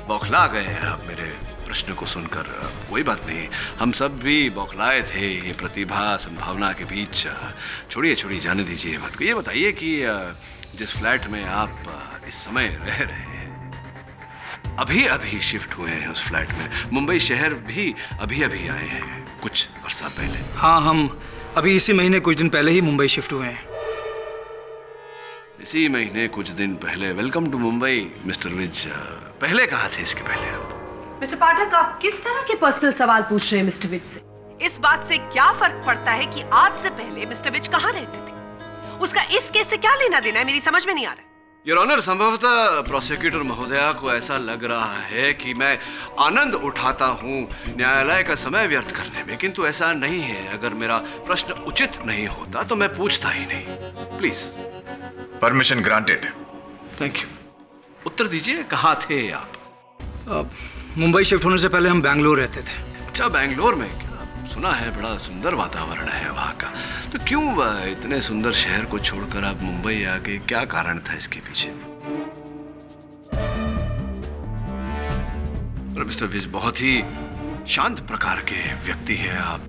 बौखला गए आप मेरे प्रश्न को सुनकर। कोई बात नहीं, हम सब भी बौखलाए थे ये प्रतिभा संभावना के बीच। छोड़िए जाने दीजिए बात को। ये बताइए कि जिस फ्लैट में आप इस समय रह रहे हैं, अभी शिफ्ट हुए हैं उस फ्लैट में, मुंबई शहर भी अभी आए हैं कुछ अर्सा पहले। हाँ, हम अभी इसी महीने कुछ दिन पहले ही मुंबई शिफ्ट हुए हैं। इसी महीने कुछ दिन पहले। Welcome to Mumbai mister Vij. पहले कहाँ थे इसके पहले आप? मिस्टर पाठक, आप किस तरह के पर्सनल सवाल पूछ रहे हैं मिस्टर विज से? इस बात से क्या फर्क पड़ता है कि आज से पहले मिस्टर विज कहाँ रहते थे? उसका इस केस से क्या लेना देना है, मेरी समझ में नहीं आ रहा है। योर ऑनर, संभवतः प्रोसिक्यूटर महोदया को ऐसा लग रहा है कि मैं आनंद उठाता हूँ न्यायालय का समय व्यर्थ करने में, किंतु ऐसा नहीं है। अगर मेरा प्रश्न उचित नहीं होता तो मैं पूछता ही नहीं। Please. Permission granted. Thank you. उत्तर दीजिए, कहाँ थे आप? मुंबई शिफ्ट होने से पहले हम बैंगलोर रहते थे। अच्छा, बैंगलोर में? सुना है बड़ा सुंदर वातावरण है वहाँ का, तो क्यों इतने सुंदर शहर को छोड़कर आप मुंबई आ गए? क्या कारण था इसके पीछे? मिस्टर विज बहुत ही शांत प्रकार के व्यक्ति हैं आप,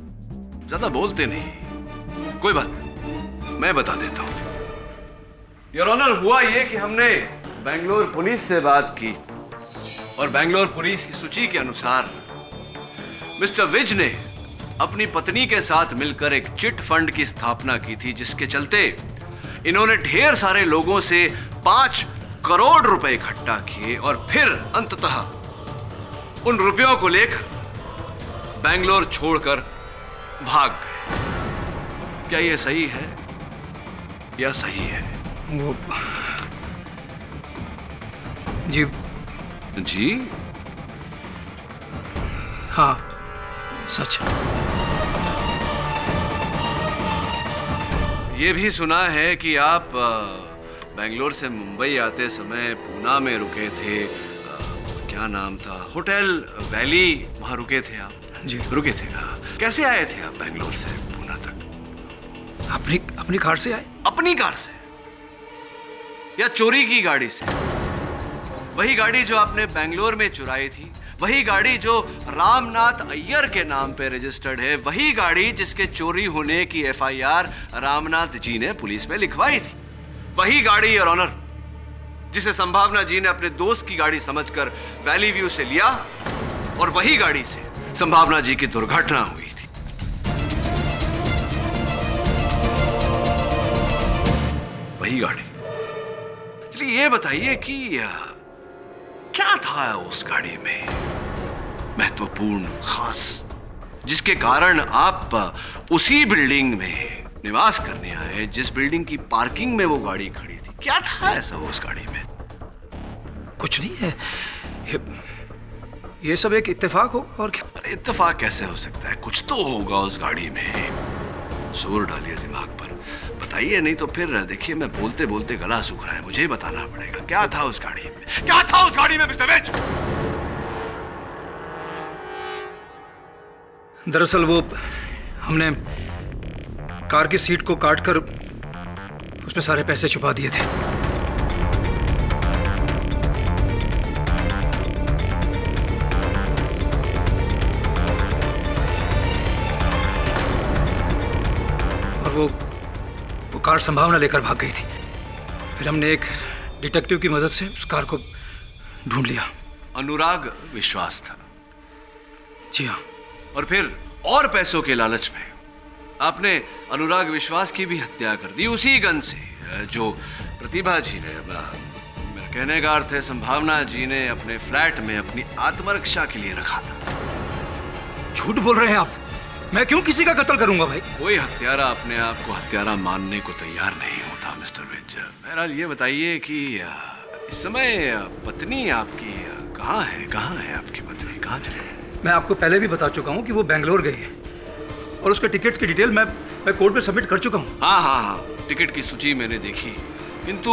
ज्यादा बोलते नहीं। कोई बात नहीं, मैं बता देता हूं। योर ऑनर, हुआ ये कि हमने बेंगलोर पुलिस से बात की और बेंगलोर पुलिस की सूची के अनुसार मिस्टर विज ने अपनी पत्नी के साथ मिलकर एक चिट फंड की स्थापना की थी, जिसके चलते इन्होंने ढेर सारे लोगों से 5 करोड़ रुपए इकट्ठा किए और फिर अंततः उन रुपयों को लेकर बेंगलोर छोड़कर भाग गए। क्या यह सही है या सही है? वो जी जी हाँ, सच। ये भी सुना है कि आप बेंगलोर से मुंबई आते समय पूना में रुके थे। क्या नाम था? होटल वैली, वहां रुके थे आप? जी रुके थे। कैसे आए थे आप बेंगलोर से पूना तक? अपनी कार से आए। अपनी कार से या चोरी की गाड़ी से? वही गाड़ी जो आपने बेंगलोर में चुराई थी, वही गाड़ी जो रामनाथ अय्यर के नाम पे रजिस्टर्ड है, वही गाड़ी जिसके चोरी होने की एफआईआर रामनाथ जी ने पुलिस में लिखवाई थी, वही गाड़ी योर ऑनर जिसे संभावना जी ने अपने दोस्त की गाड़ी समझकर वैली व्यू से लिया और वही गाड़ी से संभावना जी की दुर्घटना हुई थी। वही गाड़ी। चलिए ये बताइए कि क्या था उस गाड़ी में महत्वपूर्ण, खास, जिसके कारण आप उसी बिल्डिंग में निवास करने आए जिस बिल्डिंग की पार्किंग में वो गाड़ी खड़ी थी? क्या था ऐसा वो उस गाड़ी में? कुछ नहीं है, ये सब एक इत्तेफाक होगा और क्या। अरे इत्तेफाक कैसे हो सकता है? कुछ तो होगा उस गाड़ी में। जोर डालिए दिमाग पर, बताइए, नहीं तो फिर देखिए मैं बोलते बोलते गला सूख रहा है, मुझे ही बताना पड़ेगा। क्या था उस गाड़ी में? क्या था उस गाड़ी में मिस्टर विज? दरअसल वो हमने कार की सीट को काटकर उसमें सारे पैसे छुपा दिए थे। और वो कार संभावना लेकर भाग गई थी। फिर हमने एक डिटेक्टिव की मदद से उस कार को ढूंढ लिया। अनुराग विश्वास था? जी हाँ। और फिर और पैसों के लालच में आपने अनुराग विश्वास की भी हत्या कर दी, उसी गन से जो प्रतिभा जी ने, मेरा कहने का अर्थ है संभावना जी ने अपने फ्लैट में अपनी आत्मरक्षा के लिए रखा था। झूठ बोल रहे हैं आप। मैं क्यों किसी का कत्ल करूंगा भाई? कोई हत्यारा अपने आप को हत्यारा मानने को तैयार नहीं होता मिस्टर विज। बहरहाल ये बताइए कि इस समय पत्नी आपकी कहाँ है आपकी पत्नी? कहाँ चली गई? मैं आपको पहले भी बता चुका हूँ कि वो बेंगलोर गई है और उसके टिकट्स की डिटेल मैं कोर्ट में सबमिट कर चुका हूँ। हाँ, टिकट की सूची मैंने देखी, किंतु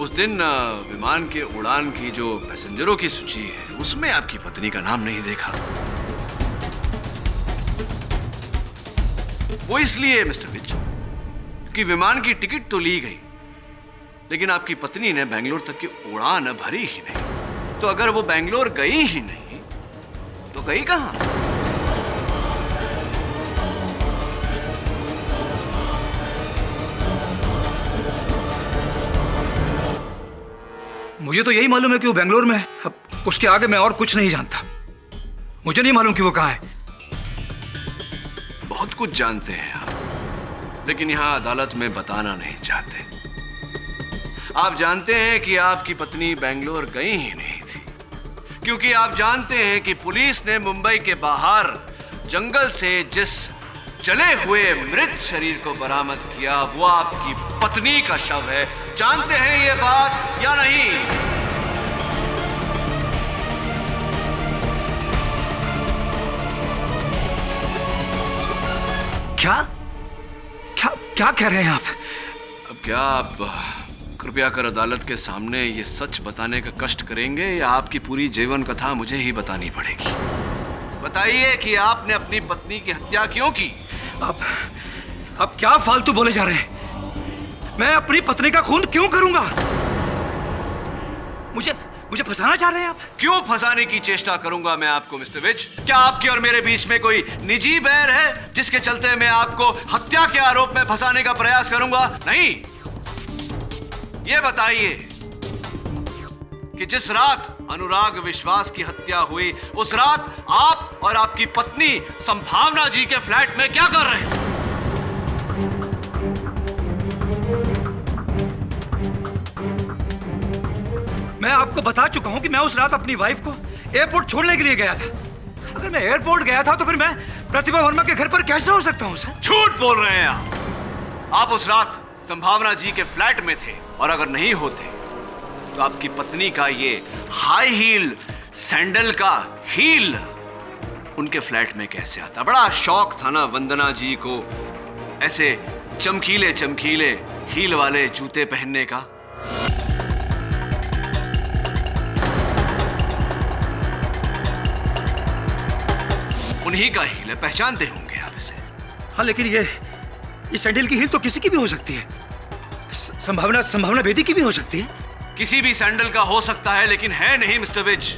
उस दिन विमान के उड़ान की जो पैसेंजरों की सूची है उसमें आपकी पत्नी का नाम नहीं देखा। वो इसलिए मिस्टर विज कि विमान की टिकट तो ली गई, लेकिन आपकी पत्नी ने बेंगलोर तक की उड़ान भरी ही नहीं। तो अगर वो बेंगलोर गई ही नहीं तो गई कहां? मुझे तो यही मालूम है कि वो बेंगलोर में है। अब उसके आगे मैं और कुछ नहीं जानता। मुझे नहीं मालूम कि वो कहां है। बहुत कुछ जानते हैं आप, लेकिन यहां अदालत में बताना नहीं चाहते। आप जानते हैं कि आपकी पत्नी बेंगलोर गई ही नहीं थी, क्योंकि आप जानते हैं कि पुलिस ने मुंबई के बाहर जंगल से जिस जले हुए मृत शरीर को बरामद किया वो आपकी पत्नी का शव है। जानते हैं ये बात या नहीं? क्या क्या क्या कह रहे हैं आप? अब क्या आप कृपया कर अदालत के सामने ये सच बताने का कष्ट करेंगे या आपकी पूरी जीवन कथा मुझे ही बतानी पड़ेगी? बताइए कि आपने अपनी पत्नी की हत्या क्यों की? आप क्या फालतू बोले जा रहे हैं? मैं अपनी पत्नी का खून क्यों करूंगा? मुझे फंसाना चाह रहे हैं आप? क्यों फंसाने की चेष्टा करूंगा मैं आपको मिस्टर विज? क्या आपके और मेरे बीच में कोई निजी बैर है जिसके चलते मैं आपको हत्या के आरोप में फंसाने का प्रयास करूंगा? नहीं। ये बताइए कि जिस रात अनुराग विश्वास की हत्या हुई, उस रात आप और आपकी पत्नी संभावना जी के फ्लैट में क्या कर रहे थे? मैं आपको बता चुका हूं कि मैं उस रात अपनी वाइफ को एयरपोर्ट छोड़ने के लिए गया था। अगर मैं एयरपोर्ट गया था तो फिर मैं प्रतिभा वर्मा के घर पर कैसे हो सकता हूं सर? झूठ बोल रहे हैं आप उस रात संभावना जी के फ्लैट में थे, और अगर नहीं होते तो आपकी पत्नी का ये हाई हील सैंडल का हील उनके फ्लैट में कैसे आता? बड़ा शौक था ना वंदना जी को ऐसे चमकीले चमकीले हील वाले जूते पहनने का। उन्हीं का हील है, पहचानते होंगे आप इसे। हाँ, लेकिन ये सैंडल की हील तो किसी की भी हो सकती है। संभावना बेदी की भी हो सकती है। किसी भी सैंडल का हो सकता है, लेकिन है नहीं मिस्टर विज,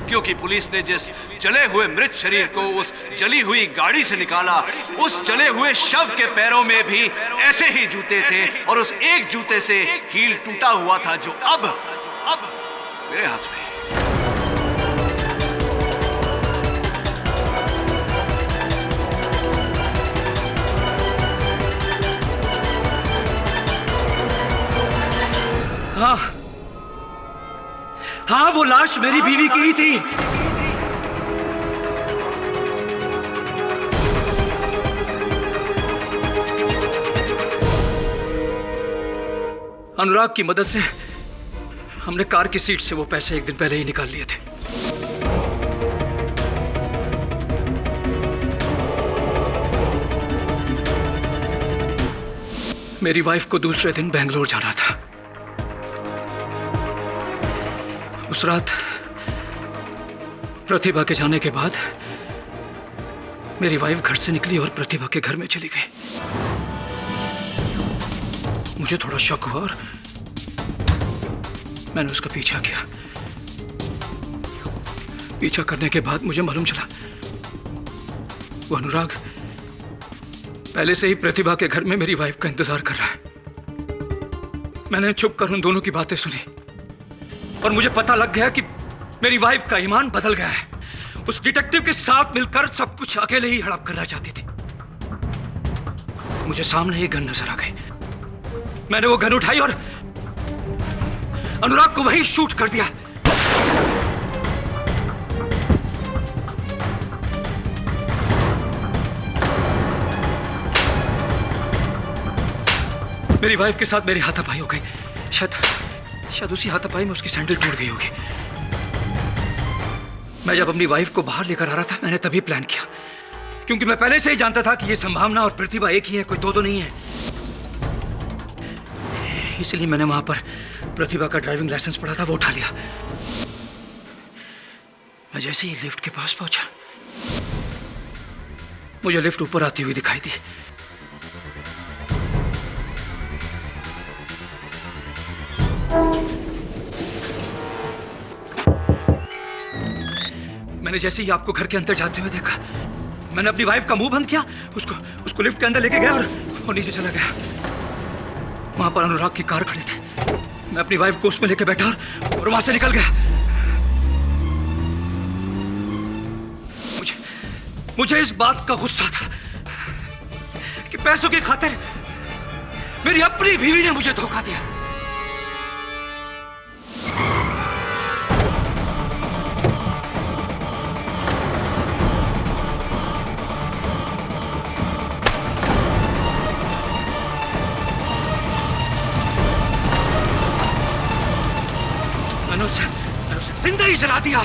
क्योंकि पुलिस ने जिस जले हुए मृत शरीर को उस जली हुई गाड़ी से निकाला, उस जले हुए शव के पैरों में भी ऐसे ही जूते थे, और उस एक जूते से हील टूटा हुआ था जो अब मेरे हाथ में। हाँ, वो लाश मेरी बीवी की ही थी। अनुराग की मदद से हमने कार की सीट से वो पैसे एक दिन पहले ही निकाल लिए थे। मेरी वाइफ को दूसरे दिन बेंगलोर जाना था। उस रात प्रतिभा के जाने के बाद मेरी वाइफ घर से निकली और प्रतिभा के घर में चली गई। मुझे थोड़ा शक हुआ और मैंने उसका पीछा किया। पीछा करने के बाद मुझे मालूम चला वो अनुराग पहले से ही प्रतिभा के घर में मेरी वाइफ का इंतजार कर रहा है। मैंने चुप कर उन दोनों की बातें सुनी और मुझे पता लग गया कि मेरी वाइफ का ईमान बदल गया है। उस डिटेक्टिव के साथ मिलकर सब कुछ अकेले ही हड़प करना चाहती थी। मुझे सामने एक गन नजर आ गई। मैंने वो गन उठाई और अनुराग को वहीं शूट कर दिया। मेरी वाइफ के साथ मेरी हाथापाई हो गई। शायद उसी हाथापाई में उसकी सैंडल टूट गई होगी। मैं जब अपनी वाइफ को बाहर लेकर आ रहा था, मैंने तभी प्लान किया, क्योंकि मैं पहले से ही जानता था कि ये संभावना और प्रतिभा एक ही है, कोई दो नहीं है। इसलिए मैंने वहां पर प्रतिभा का ड्राइविंग लाइसेंस पड़ा था, वो उठा लिया। मैं जैसे ही लिफ्ट के पास पहुंचा, मुझे लिफ्ट ऊपर आती हुई दिखाई दी। मैंने जैसे ही आपको घर के अंदर जाते हुए देखा, मैंने अपनी वाइफ का मुंह बंद किया, उसको लिफ्ट के अंदर लेके गया और नीचे चला गया। वहां पर अनुराग की कार खड़ी थी। मैं अपनी वाइफ को उसमें लेके बैठा और वहां से निकल गया। मुझे इस बात का गुस्सा था कि पैसों की खातिर मेरी अपनी बीवी ने मुझे धोखा दिया। मैंने उसे जिंदा ही जला दिया।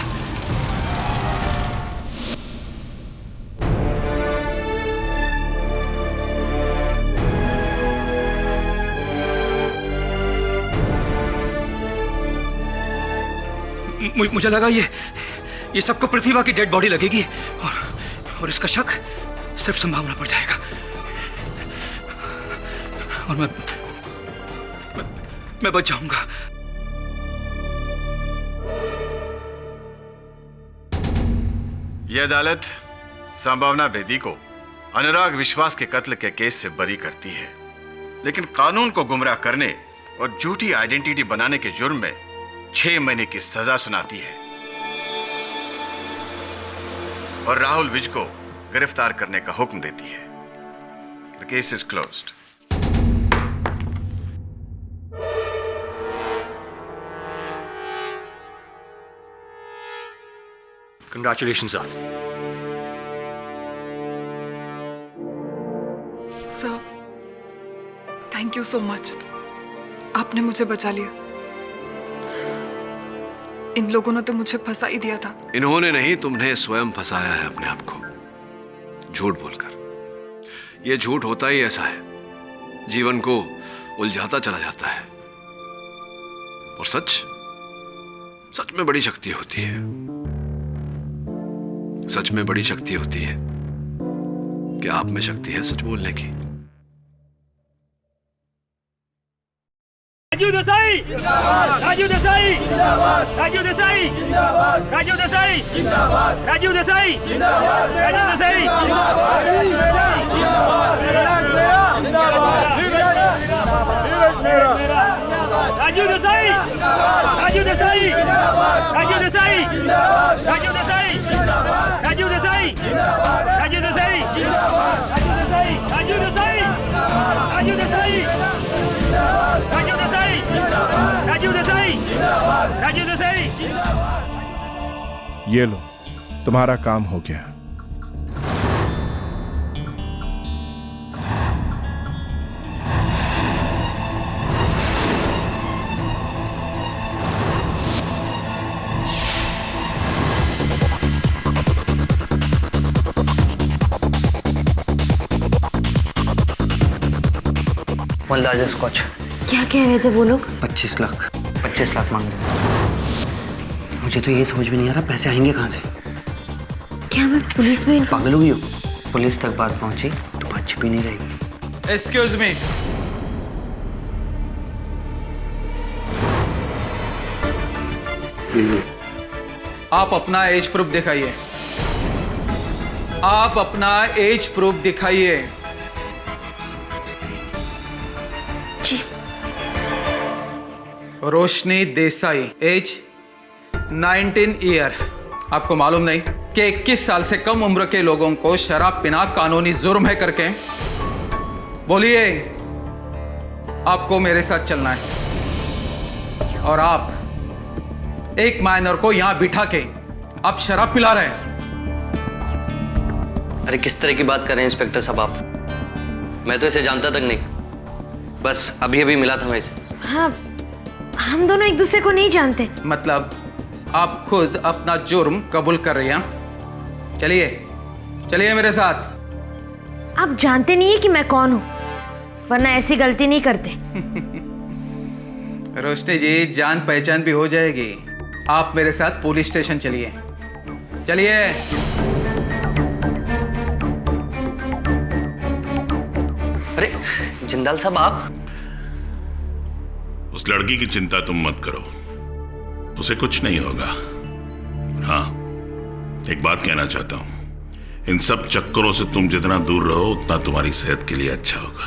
मुझे लगा ये ये सबको प्रतिभा की डेड बॉडी लगेगी और इसका शक सिर्फ संभावना पर जाएगा। और मैं बच जाऊंगा। यह अदालत संभावना बेदी को अनुराग विश्वास के कत्ल के केस से बरी करती है, लेकिन कानून को गुमराह करने और झूठी आइडेंटिटी बनाने के जुर्म में 6 महीने की सजा सुनाती है और राहुल विज को गिरफ्तार करने का हुक्म देती है। The case is closed. Congratulation sir. Sir, thank you so much. आपने मुझे बचा लिया। इन लोगों ने तो मुझे फंसा ही दिया था। इन्होंने नहीं, तुमने स्वयं फंसाया है अपने आप को, झूठ बोलकर। यह झूठ होता ही ऐसा है, जीवन को उलझाता चला जाता है। और सच में बड़ी शक्ति होती है। सच में बड़ी शक्ति होती है कि आप में शक्ति है सच बोलने की। राजू देसाई जिंदाबाद, राजू देसाई जिंदाबाद, राजू देसाई जिंदाबाद, राजू देसाई जिंदाबाद, राजू देसाई जिंदाबाद, राजू देसाई जिंदाबाद, राजू देसाई, राजू देसाई, राजू देसाई, राजू देसाई, राजू देसाई, राजू देसाई, राजू देसाई, राजू देसाई, राजू देसाई, राजू देसाई, राजू देसाई, राजू देसाई। ये लो, तुम्हारा काम हो गया। स्कॉच। क्या कह रहे थे वो लोग? 25 लाख 25 लाख मांग रहे। मुझे तो ये समझ में नहीं आ रहा पैसे आएंगे कहाँ से। क्या मैं पुलिस में? पागल हुई हो? पुलिस तक बात पहुंची तो बात छिपी नहीं रहेगी। एक्सक्यूज मी, आप अपना एज प्रूफ दिखाइए। आप अपना एज प्रूफ दिखाइए। जी। रोशनी देसाई, एज 19 ईयर। आपको मालूम नहीं कि 21 साल से कम उम्र के लोगों को शराब पीना कानूनी जुर्म है करके? बोलिए, आपको मेरे साथ चलना है। और आप एक माइनर को यहां बिठा के आप शराब पिला रहे हैं। अरे किस तरह की बात कर रहे हैं इंस्पेक्टर साहब आप? मैं तो इसे जानता तक नहीं, बस अभी अभी मिला था मैं इसे। हाँ, हम दोनों एक दूसरे को नहीं जानते। मतलब आप खुद अपना जुर्म कबूल कर रही हैं? चलिए चलिए मेरे साथ। आप जानते नहीं है कि मैं कौन हूँ, वरना ऐसी गलती नहीं करते। रोशनी जी, जान पहचान भी हो जाएगी। आप मेरे साथ पुलिस स्टेशन चलिए। चलिए। अरे जिंदाल साहब, आप? उस लड़की की चिंता तुम मत करो, उसे कुछ नहीं होगा। हाँ, एक बात कहना चाहता हूं, इन सब चक्करों से तुम जितना दूर रहो उतना तुम्हारी सेहत के लिए अच्छा होगा।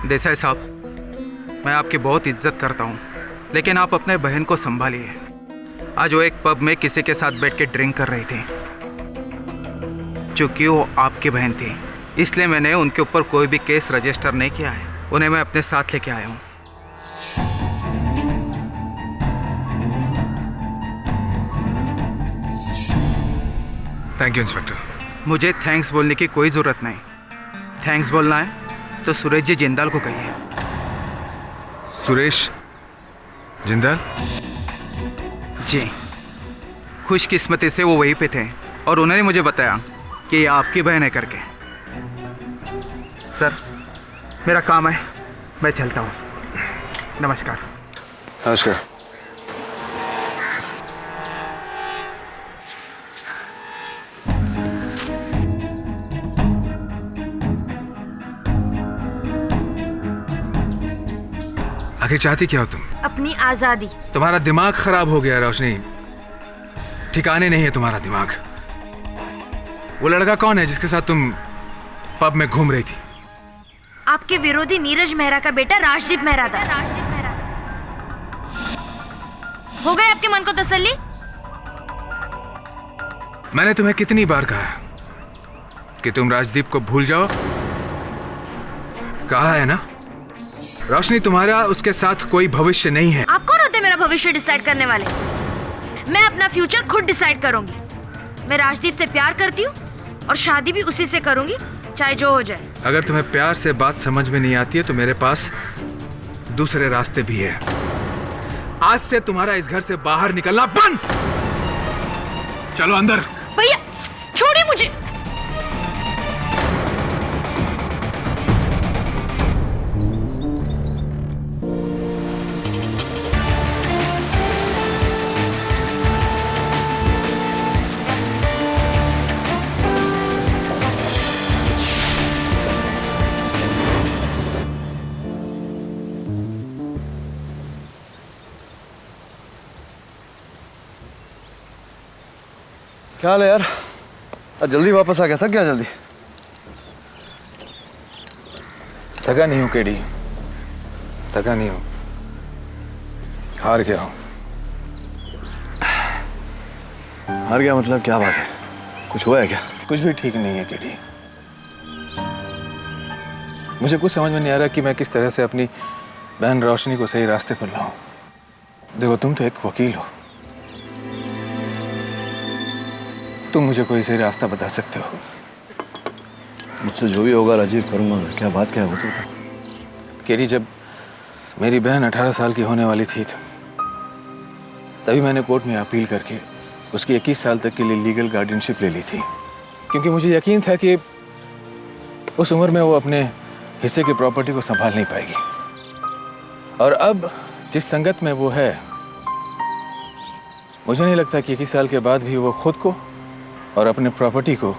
देसाई साहब, मैं आपकी बहुत इज्जत करता हूं, लेकिन आप अपने बहन को संभालिए। आज वो एक पब में किसी के साथ बैठ के ड्रिंक कर रही थी। चूंकि वो आपकी बहन थी, इसलिए मैंने उनके ऊपर कोई भी केस रजिस्टर नहीं किया है। उन्हें मैं अपने साथ लेके आया हूँ। Thank you inspector. मुझे थैंक्स बोलने की कोई ज़रूरत नहीं। थैंक्स बोलना है तो सुरेश जी जिंदाल को कहिए। सुरेश जिंदाल? जी, खुशकिस्मती से वो वहीं पे थे और उन्होंने मुझे बताया कि ये आपकी बहन है करके। सर, मेरा काम है, मैं चलता हूँ। नमस्कार। नमस्कार। आगे चाहती क्या हो तुम? अपनी आजादी। तुम्हारा दिमाग खराब हो गया रोशनी, ठिकाने नहीं है तुम्हारा दिमाग। वो लड़का कौन है जिसके साथ तुम पब में घूम रही थी? आपके विरोधी नीरज मेहरा का बेटा राजदीप मेहरा था। हो गए आपके मन को तसल्ली? मैंने तुम्हें कितनी बार कहा कि तुम राजदीप को भूल जाओ? कहा है ना? रोशनी, तुम्हारा उसके साथ कोई भविष्य नहीं है। आप कौन होते मेरा भविष्य डिसाइड करने वाले? मैं अपना फ्यूचर खुद डिसाइड करूंगी। मैं राजदीप से प्यार करती हूँ और शादी भी उसी से करूंगी, चाहे जो हो जाए। अगर तुम्हें प्यार से बात समझ में नहीं आती है तो मेरे पास दूसरे रास्ते भी है। आज से तुम्हारा इस घर से बाहर निकलना बंद। चलो अंदर। भैया छोड़िए मुझे। क्या हाल है यार? आज जल्दी वापस आ गया था क्या? जल्दी थका नहीं हूं केडी, थका नहीं हूं, हार गया हूं। हार गया मतलब क्या बात है? कुछ हुआ है क्या? कुछ भी ठीक नहीं है केडी। मुझे कुछ समझ में नहीं आ रहा कि मैं किस तरह से अपनी बहन रोशनी को सही रास्ते पर लाऊं। देखो, तुम तो एक वकील हो, तुम मुझे कोई सही रास्ता बता सकते हो। मुझसे जो भी होगा राजीव करूंगा मैं। क्या बात क्या है वो तो बता। केडी, जब मेरी बहन 18 साल की होने वाली थी तभी मैंने कोर्ट में अपील करके उसकी 21 साल तक के लिए लीगल गार्डियनशिप ले ली थी, क्योंकि मुझे यकीन था कि उस उम्र में वो अपने हिस्से की प्रॉपर्टी को संभाल नहीं पाएगी। और अब जिस संगत में वो है, मुझे नहीं लगता कि 21 साल के बाद भी वो खुद को और अपने प्रॉपर्टी को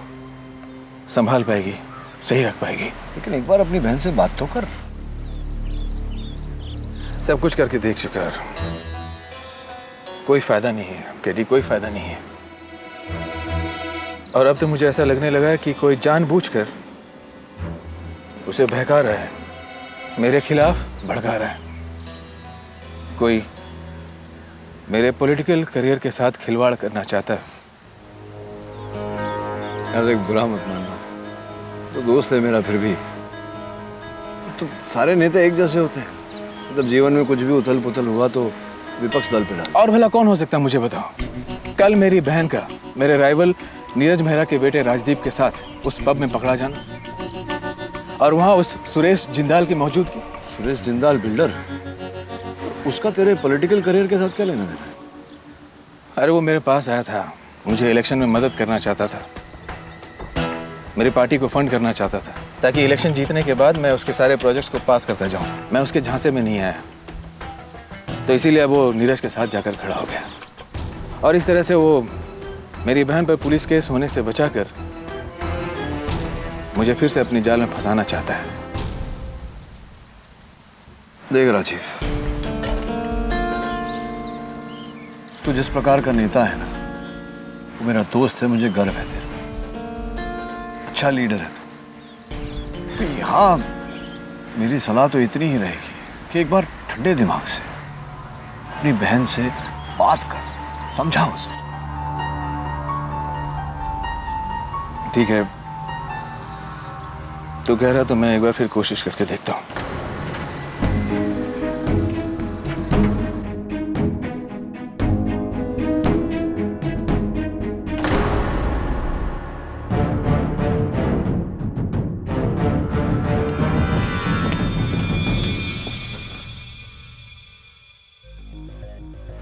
संभाल पाएगी, सही रख पाएगी। लेकिन एक बार अपनी बहन से बात तो कर। सब कुछ करके देख चुका है, कोई फायदा नहीं है केडी, कोई फायदा नहीं है। और अब तो मुझे ऐसा लगने लगा है कि कोई जानबूझकर उसे बहका रहा है, मेरे खिलाफ भड़का रहा है। कोई मेरे पॉलिटिकल करियर के साथ खिलवाड़ करना चाहता है। यार देख, बुरा मत मानना, तो दोस्त है मेरा। फिर भी तो सारे नेता एक जैसे होते हैं। मतलब जीवन में कुछ भी उथल पुथल हुआ तो विपक्ष दल पे डाल। और भला कौन हो सकता है मुझे बताओ? कल मेरी बहन का मेरे राइवल नीरज मेहरा के बेटे राजदीप के साथ उस पब में पकड़ा जाना, और वहां उस सुरेश जिंदाल की मौजूदगी। सुरेश जिंदाल बिल्डर? उसका तेरे पॉलिटिकल करियर के साथ क्या लेना देना है? अरे वो मेरे पास आया था, मुझे इलेक्शन में मदद करना चाहता था, मेरी पार्टी को फंड करना चाहता था, ताकि इलेक्शन जीतने के बाद मैं उसके सारे प्रोजेक्ट्स को पास करता जाऊं। मैं उसके झांसे में नहीं आया, तो इसीलिए वो नीरज के साथ जाकर खड़ा हो गया। और इस तरह से वो मेरी बहन पर पुलिस केस होने से बचाकर मुझे फिर से अपनी जाल में फंसाना चाहता है। देख राजीव, तू जिस प्रकार का नेता है ना, वो मेरा दोस्त है, मुझे गर्व है तेरे। अच्छा लीडर है तो यहाँ मेरी सलाह तो इतनी ही रहेगी कि एक बार ठंडे दिमाग से अपनी बहन से बात कर, समझा उसे। ठीक है, तू कह रहा तो मैं एक बार फिर कोशिश करके देखता हूँ।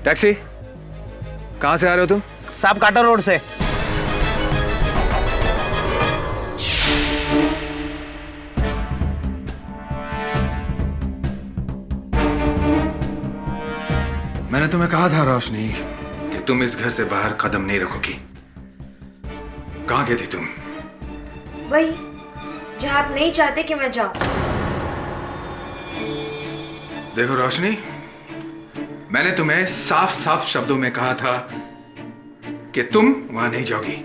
टैक्सी, कहां से आ रहे हो तुम? साहब काटा रोड से। मैंने तुम्हें कहा था रोशनी कि तुम इस घर से बाहर कदम नहीं रखोगी। कहां गई थी तुम? वही जहां आप नहीं चाहते कि मैं जाऊं। देखो रोशनी, मैंने तुम्हें साफ साफ शब्दों में कहा था कि तुम वहां नहीं जाओगी।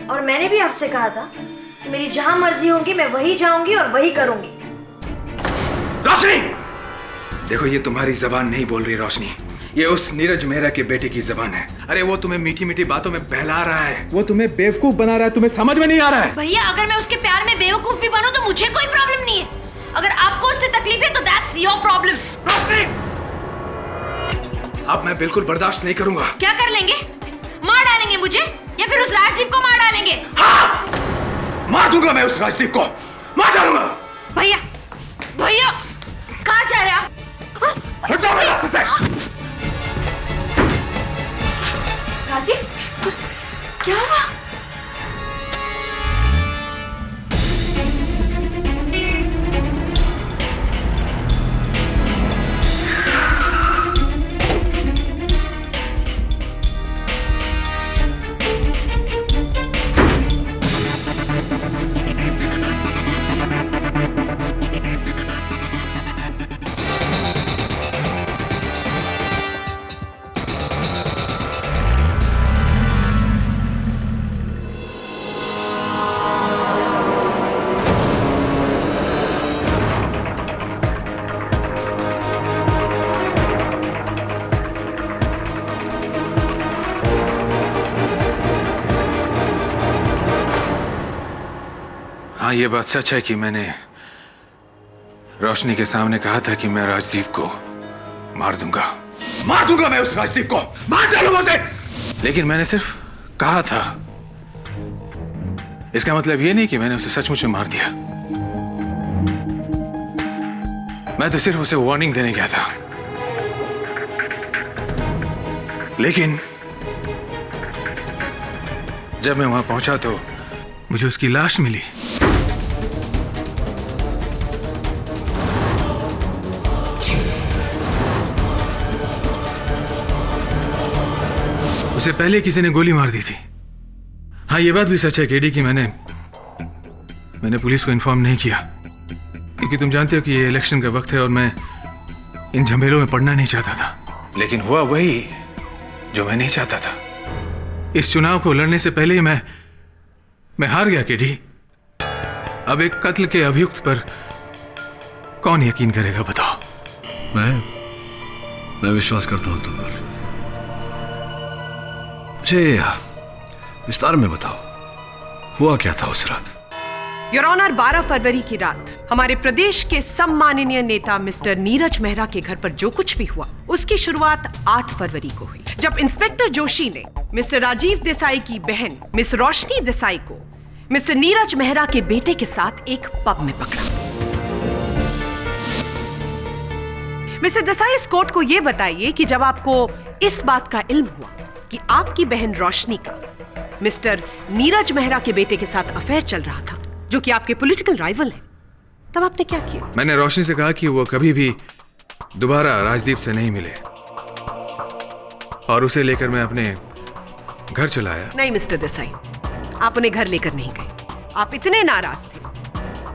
और मैंने भी आपसे कहा था कि मेरी जहां मर्जी होगी मैं वही जाऊंगी और वही करूंगी। रोशनी, देखो ये तुम्हारी जबान नहीं बोल रही रोशनी, ये उस नीरज मेहरा के बेटे की जबान है। अरे वो तुम्हें मीठी मीठी बातों में बहला रहा है, वो तुम्हें बेवकूफ बना रहा है, तुम्हें समझ में नहीं आ रहा है। भैया अगर मैं उसके प्यार में बेवकूफ भी बनूं तो मुझे कोई प्रॉब्लम नहीं है। अगर आपको उससे तकलीफ है तो दैट्स योर प्रॉब्लम। रोशनी, अब मैं बिल्कुल बर्दाश्त नहीं करूंगा। क्या कर लेंगे? मार डालेंगे मुझे या फिर उस राजदीप को मार डालेंगे? हाँ! मार दूंगा मैं उस राजदीप को, मार डालूंगा। भैया भैया कहाँ जा रहे हैं आप? हट जाओ मेरे रास्ते से। राजीव क्या हुआ? हाँ, ये बात सच है कि मैंने रोशनी के सामने कहा था कि मैं राजदीप को मार दूंगा मैं उस राजदीप को, मार डालूंगा उसे। लेकिन मैंने सिर्फ कहा था, इसका मतलब ये नहीं कि मैंने उसे सचमुच में मार दिया। मैं तो सिर्फ उसे वार्निंग देने गया था। लेकिन जब मैं वहां पहुंचा तो मुझे उसकी लाश मिली। उसे पहले किसी ने गोली मार दी थी। हाँ, ये बात भी सच है केडी कि मैंने पुलिस को इन्फॉर्म नहीं किया, क्योंकि तुम जानते हो कि ये इलेक्शन का वक्त है और मैं इन झमेलों में पड़ना नहीं चाहता था। लेकिन हुआ वही जो मैं नहीं चाहता था। इस चुनाव को लड़ने से पहले ही मैं हार गया केडी। अब एक कत्ल के अभियुक्त पर कौन यकीन करेगा बताओ? मैं विश्वास करता हूं तुम पर। मुझे विस्तार में बताओ, हुआ क्या था उस रात? योर ऑनर, 12 फरवरी की रात हमारे प्रदेश के सम्माननीय नेता मिस्टर नीरज मेहरा के घर पर जो कुछ भी हुआ उसकी शुरुआत 8 फरवरी को हुई, जब इंस्पेक्टर जोशी ने मिस्टर राजीव देसाई की बहन मिस रोशनी देसाई को मिस्टर नीरज मेहरा के बेटे के साथ एक पब में पकड़ा। मिस्टर देसाई, इस कोर्ट को यह बताइए कि जब आपको इस बात का इल्म हुआ कि आपकी बहन रोशनी का मिस्टर नीरज मेहरा के बेटे के साथ अफेयर चल रहा था, जो कि आपके पॉलिटिकल राइवल है, तब आपने क्या किया? मैंने रोशनी से कहा कि वो कभी भी दोबारा राजदीप से नहीं मिले और उसे लेकर मैं अपने घर चला आया। नहीं मिस्टर देसाई, आप उन्हें घर लेकर नहीं गए। आप इतने नाराज थे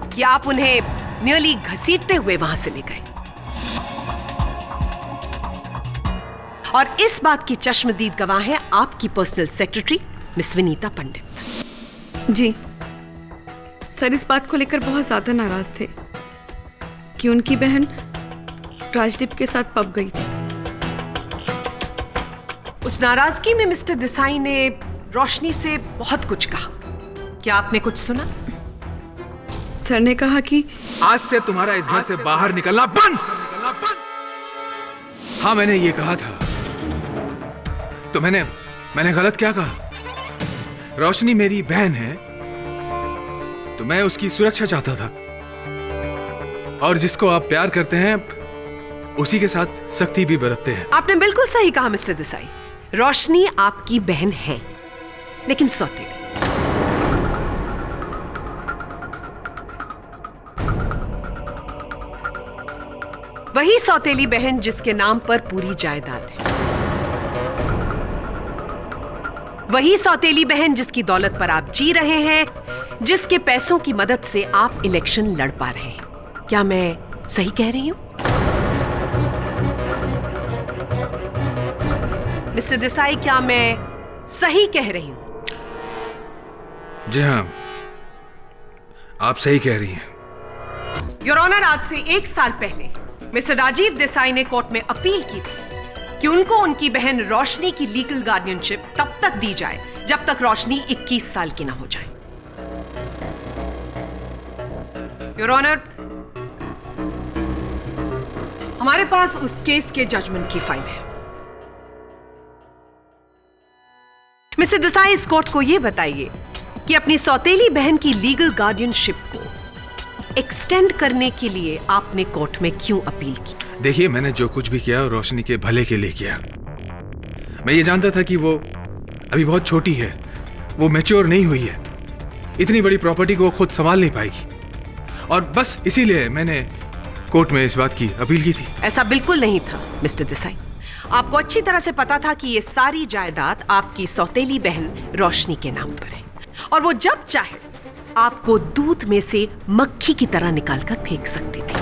कि आप उन्हें नियरली घसीटते हुए वहां से ले गए, और इस बात की चश्मदीद गवाह है आपकी पर्सनल सेक्रेटरी मिस विनीता पंडित। जी सर, इस बात को लेकर बहुत ज्यादा नाराज थे कि उनकी बहन राजदीप के साथ पब गई थी। उस नाराजगी में मिस्टर देसाई ने रोशनी से बहुत कुछ कहा। क्या आपने कुछ सुना? सर ने कहा कि आज से तुम्हारा इस घर से बाहर निकलना बंद। हाँ, मैंने ये कहा था। तो मैंने गलत क्या कहा? रोशनी मेरी बहन है तो मैं उसकी सुरक्षा चाहता था, और जिसको आप प्यार करते हैं उसी के साथ सख्ती भी बरतते हैं। आपने बिल्कुल सही कहा मिस्टर देसाई। रोशनी आपकी बहन है, लेकिन सौतेली। वही सौतेली बहन जिसके नाम पर पूरी जायदाद है, वही सौतेली बहन जिसकी दौलत पर आप जी रहे हैं, जिसके पैसों की मदद से आप इलेक्शन लड़ पा रहे हैं। क्या मैं सही कह रही हूं? मिस्टर देसाई, क्या मैं सही कह रही हूं? जी हाँ, आप सही कह रही हैं। योर ऑनर, आज से 1 साल पहले मिस्टर राजीव देसाई ने कोर्ट में अपील की थी कि उनको उनकी बहन रोशनी की लीगल गार्डियनशिप तब तक दी जाए जब तक रोशनी 21 साल की ना हो जाए। योर ऑनर, हमारे पास उस केस के जजमेंट की फाइल है। मिस्टर देसाई, इस कोर्ट को यह बताइए कि अपनी सौतेली बहन की लीगल गार्डियनशिप को एक्सटेंड करने के लिए आपने कोर्ट में क्यों अपील की? देखिए, मैंने जो कुछ भी किया रोशनी के भले के लिए किया। मैं ये जानता था कि वो अभी बहुत छोटी है, वो मैच्योर नहीं हुई है, इतनी बड़ी प्रॉपर्टी को खुद संभाल नहीं पाएगी, और बस इसीलिए मैंने कोर्ट में इस बात की अपील की थी। ऐसा बिल्कुल नहीं था मिस्टर देसाई। आपको अच्छी तरह से पता था कि ये सारी जायदाद आपकी सौतेली बहन रोशनी के नाम पर है, और वो जब चाहे आपको दूध में से मक्खी की तरह निकालकर फेंक सकती थी।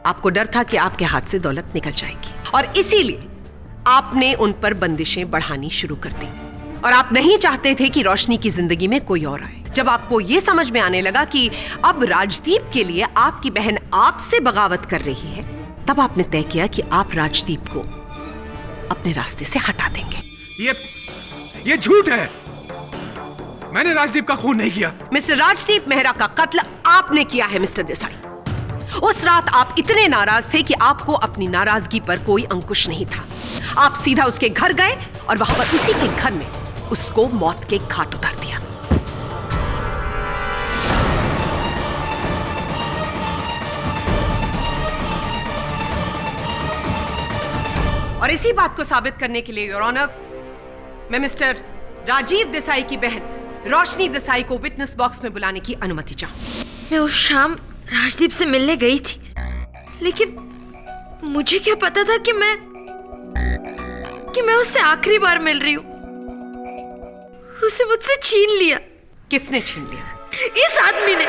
आपको डर था कि आपके हाथ से दौलत निकल जाएगी, और इसीलिए आपने उन पर बंदिशें बढ़ानी शुरू कर दी, और आप नहीं चाहते थे कि रोशनी की जिंदगी में कोई और आए। जब आपको यह समझ में आने लगा कि अब राजदीप के लिए आपकी बहन आपसे बगावत कर रही है, तब आपने तय किया कि आप राजदीप को अपने रास्ते से हटा देंगे। ये झूठ है। मैंने राजदीप का खून नहीं किया। मिस्टर राजदीप मेहरा का कत्ल आपने किया है मिस्टर देसाई। उस रात आप इतने नाराज थे कि आपको अपनी नाराजगी पर कोई अंकुश नहीं था। आप सीधा उसके घर गए और वहां पर उसी के घर में उसको मौत के घाट उतार दिया। और इसी बात को साबित करने के लिए योर ऑनर, मैं मिस्टर राजीव देसाई की बहन रोशनी देसाई को विटनेस बॉक्स में बुलाने की अनुमति चाहूं। मैं उस शाम राजदीप से मिलने गई थी, लेकिन मुझे क्या पता था कि मैं उससे आखिरी बार मिल रही हूँ। उसे मुझसे छीन लिया। किसने छीन लिया? इस आदमी ने।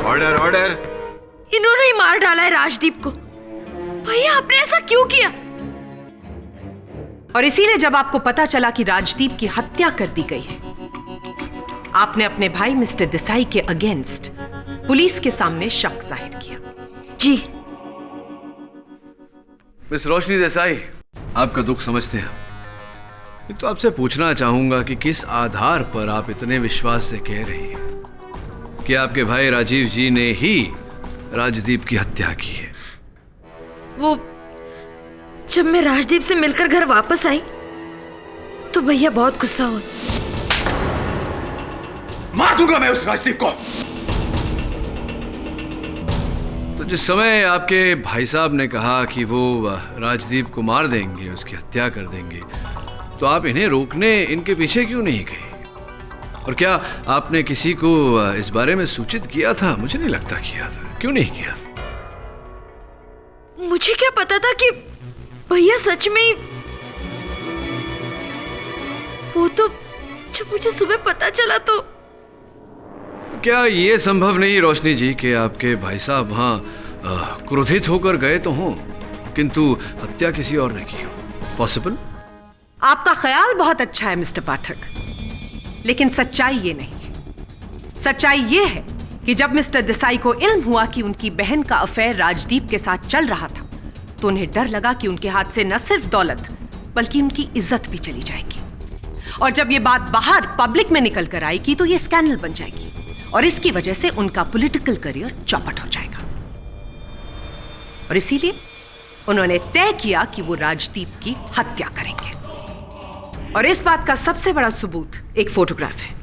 Order, order. इन्होंने ही मार डाला है राजदीप को। भैया, आपने ऐसा क्यों किया? और इसीलिए जब आपको पता चला कि राजदीप की हत्या कर दी गई है, आपने अपने भाई मिस्टर देसाई के अगेंस्ट पुलिस के सामने शक जाहिर किया। जी। मिस रोशनी देसाई, आपका दुख समझते हैं, तो आपसे पूछना चाहूंगा कि किस आधार पर आप इतने विश्वास से कह रही हैं कि आपके भाई राजीव जी ने ही राजदीप की हत्या की है? वो जब मैं राजदीप से मिलकर घर वापस आई तो भैया बहुत गुस्सा हुआ। मार दूंगा मैं उस राजदीप को। तो जिस समय आपके भाई साहब ने कहा कि वो राजदीप को मार देंगे, उसकी हत्या कर देंगे, तो आप इन्हें रोकने इनके पीछे क्यों नहीं गए? और क्या आपने किसी को इस बारे में सूचित किया था? मुझे नहीं लगता किया था। क्यों नहीं किया? मुझे क्या पता था कि भैया सच में। वो तो जब मुझे सुबह पता चला तो। क्या ये संभव नहीं रोशनी जी कि आपके भाई साहब वहां क्रोधित होकर गए तो हों, किंतु हत्या किसी और ने की हो? पॉसिबल? आपका ख्याल बहुत अच्छा है मिस्टर पाठक, लेकिन सच्चाई ये नहीं है। सच्चाई ये है कि जब मिस्टर देसाई को इल्म हुआ कि उनकी बहन का अफेयर राजदीप के साथ चल रहा था, तो उन्हें डर लगा कि उनके हाथ से न सिर्फ दौलत बल्कि उनकी इज्जत भी चली जाएगी। और जब ये बात बाहर पब्लिक में निकल कर आएगी तो ये स्कैंडल बन जाएगी, और इसकी वजह से उनका पॉलिटिकल करियर चौपट हो जाएगा। और इसीलिए उन्होंने तय किया कि वो राजदीप की हत्या करेंगे। और इस बात का सबसे बड़ा सबूत एक फोटोग्राफ है।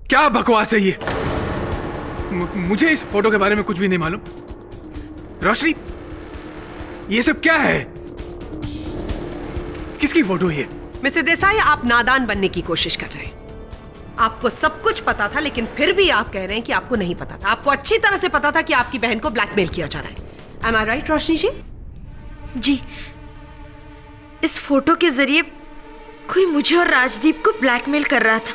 क्या बकवास है ये? मुझे इस फोटो के बारे में कुछ भी नहीं मालूम। रोशनी, ये सब क्या है? किसकी फोटो है? मिस्टर देसाई, आप नादान बनने की कोशिश कर रहे हैं। आपको सब कुछ पता था, लेकिन फिर भी आप कह रहे हैं कि आपको नहीं पता था। आपको अच्छी तरह से पता था कि आपकी बहन को ब्लैकमेल किया जा रहा है। Am I right, रोशनी जी? जी, इस फोटो के जरिए कोई मुझे और राजदीप को ब्लैकमेल कर रहा था।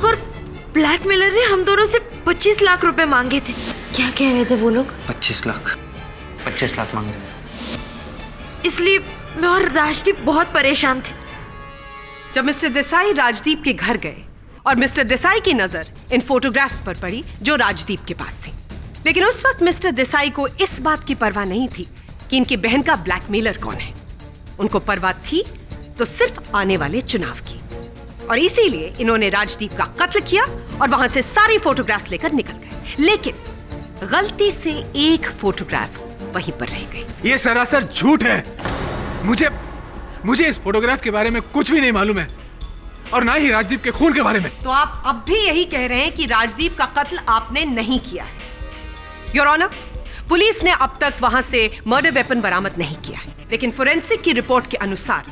और ब्लैकमेलर ने हम दोनों से 25 लाख रुपए मांगे थे। क्या कह रहे थे वो लोग? 25 लाख मांग रहे। इसलिए मैं और राजदीप बहुत परेशान थे। जब मिस्टर देसाई राजदीप के घर गए और मिस्टर देसाई की नजर इन फोटोग्राफ्स पर पड़ी जो राजदीप के पास थी, लेकिन उस वक्त मिस्टर देसाई को इस बात की परवाह नहीं थी कि इनकी बहन का ब्लैकमेलर कौन है। उनको परवाह थी तो सिर्फ आने वाले चुनाव की, और इसीलिए इन्होंने राजदीप का कत्ल किया और वहां से सारी फोटोग्राफ्स लेकर निकल गए। लेकिन गलती से एक फोटोग्राफ वहीं पर रह गई। ये सरासर झूठ है। मुझे इस फोटोग्राफ के बारे में कुछ भी नहीं मालूम है, और ना ही राजदीप के खून के बारे में। तो आप अब भी यही कह रहे हैं कि राजदीप का कत्ल आपने नहीं किया है? योर ऑनर, पुलिस ने अब तक वहां से मर्डर वेपन बरामद नहीं किया है, लेकिन फोरेंसिक की रिपोर्ट के अनुसार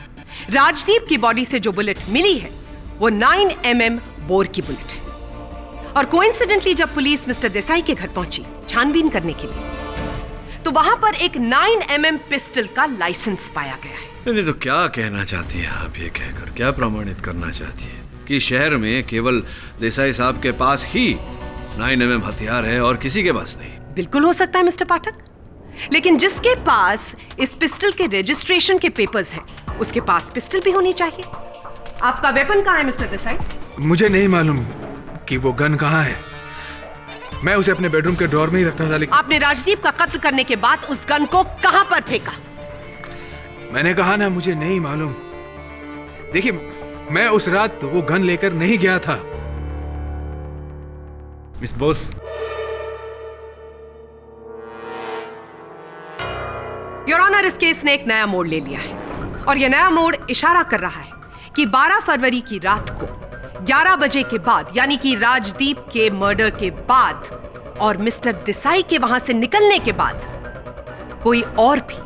राजदीप की बॉडी से जो बुलेट मिली है वो 9 mm बोर की बुलेट है। और कोइंसिडेंटली जब पुलिस मिस्टर देसाई के घर पहुंची छानबीन करने के लिए, तो वहां पर एक 9 mm पिस्टल का लाइसेंस पाया गया है। नहीं तो क्या कहना चाहती हैं आप? ये कहकर क्या प्रमाणित करना चाहती है कि शहर में केवल देसाई साहब के पास ही 9 mm हथियार है और किसी के पास नहीं? बिल्कुल हो सकता है मिस्टर पाठक, लेकिन जिसके पास इस पिस्टल के रजिस्ट्रेशन के पेपर्स हैं, उसके पास पिस्टल भी होनी चाहिए। आपका वेपन कहाँ है मिस्टर देसाई? मुझे नहीं मालूम कि वो गन कहाँ है। मैं उसे अपने बेडरूम के ड्रॉर में ही रखता था। लेकिन आपने राजदीप का कत्ल करने के बाद उस गन को कहां पर फेंका? मैंने कहा ना, मुझे नहीं मालूम। देखिए, मैं उस रात वो गन लेकर नहीं गया था। मिस बॉस, योर ऑनर, इस केस ने एक नया मोड़ ले लिया है, और यह नया मोड़ इशारा कर रहा है कि 12 फरवरी की रात को 11 बजे के बाद, यानी कि राजदीप के मर्डर के बाद और मिस्टर देसाई के वहां से निकलने के बाद कोई और भी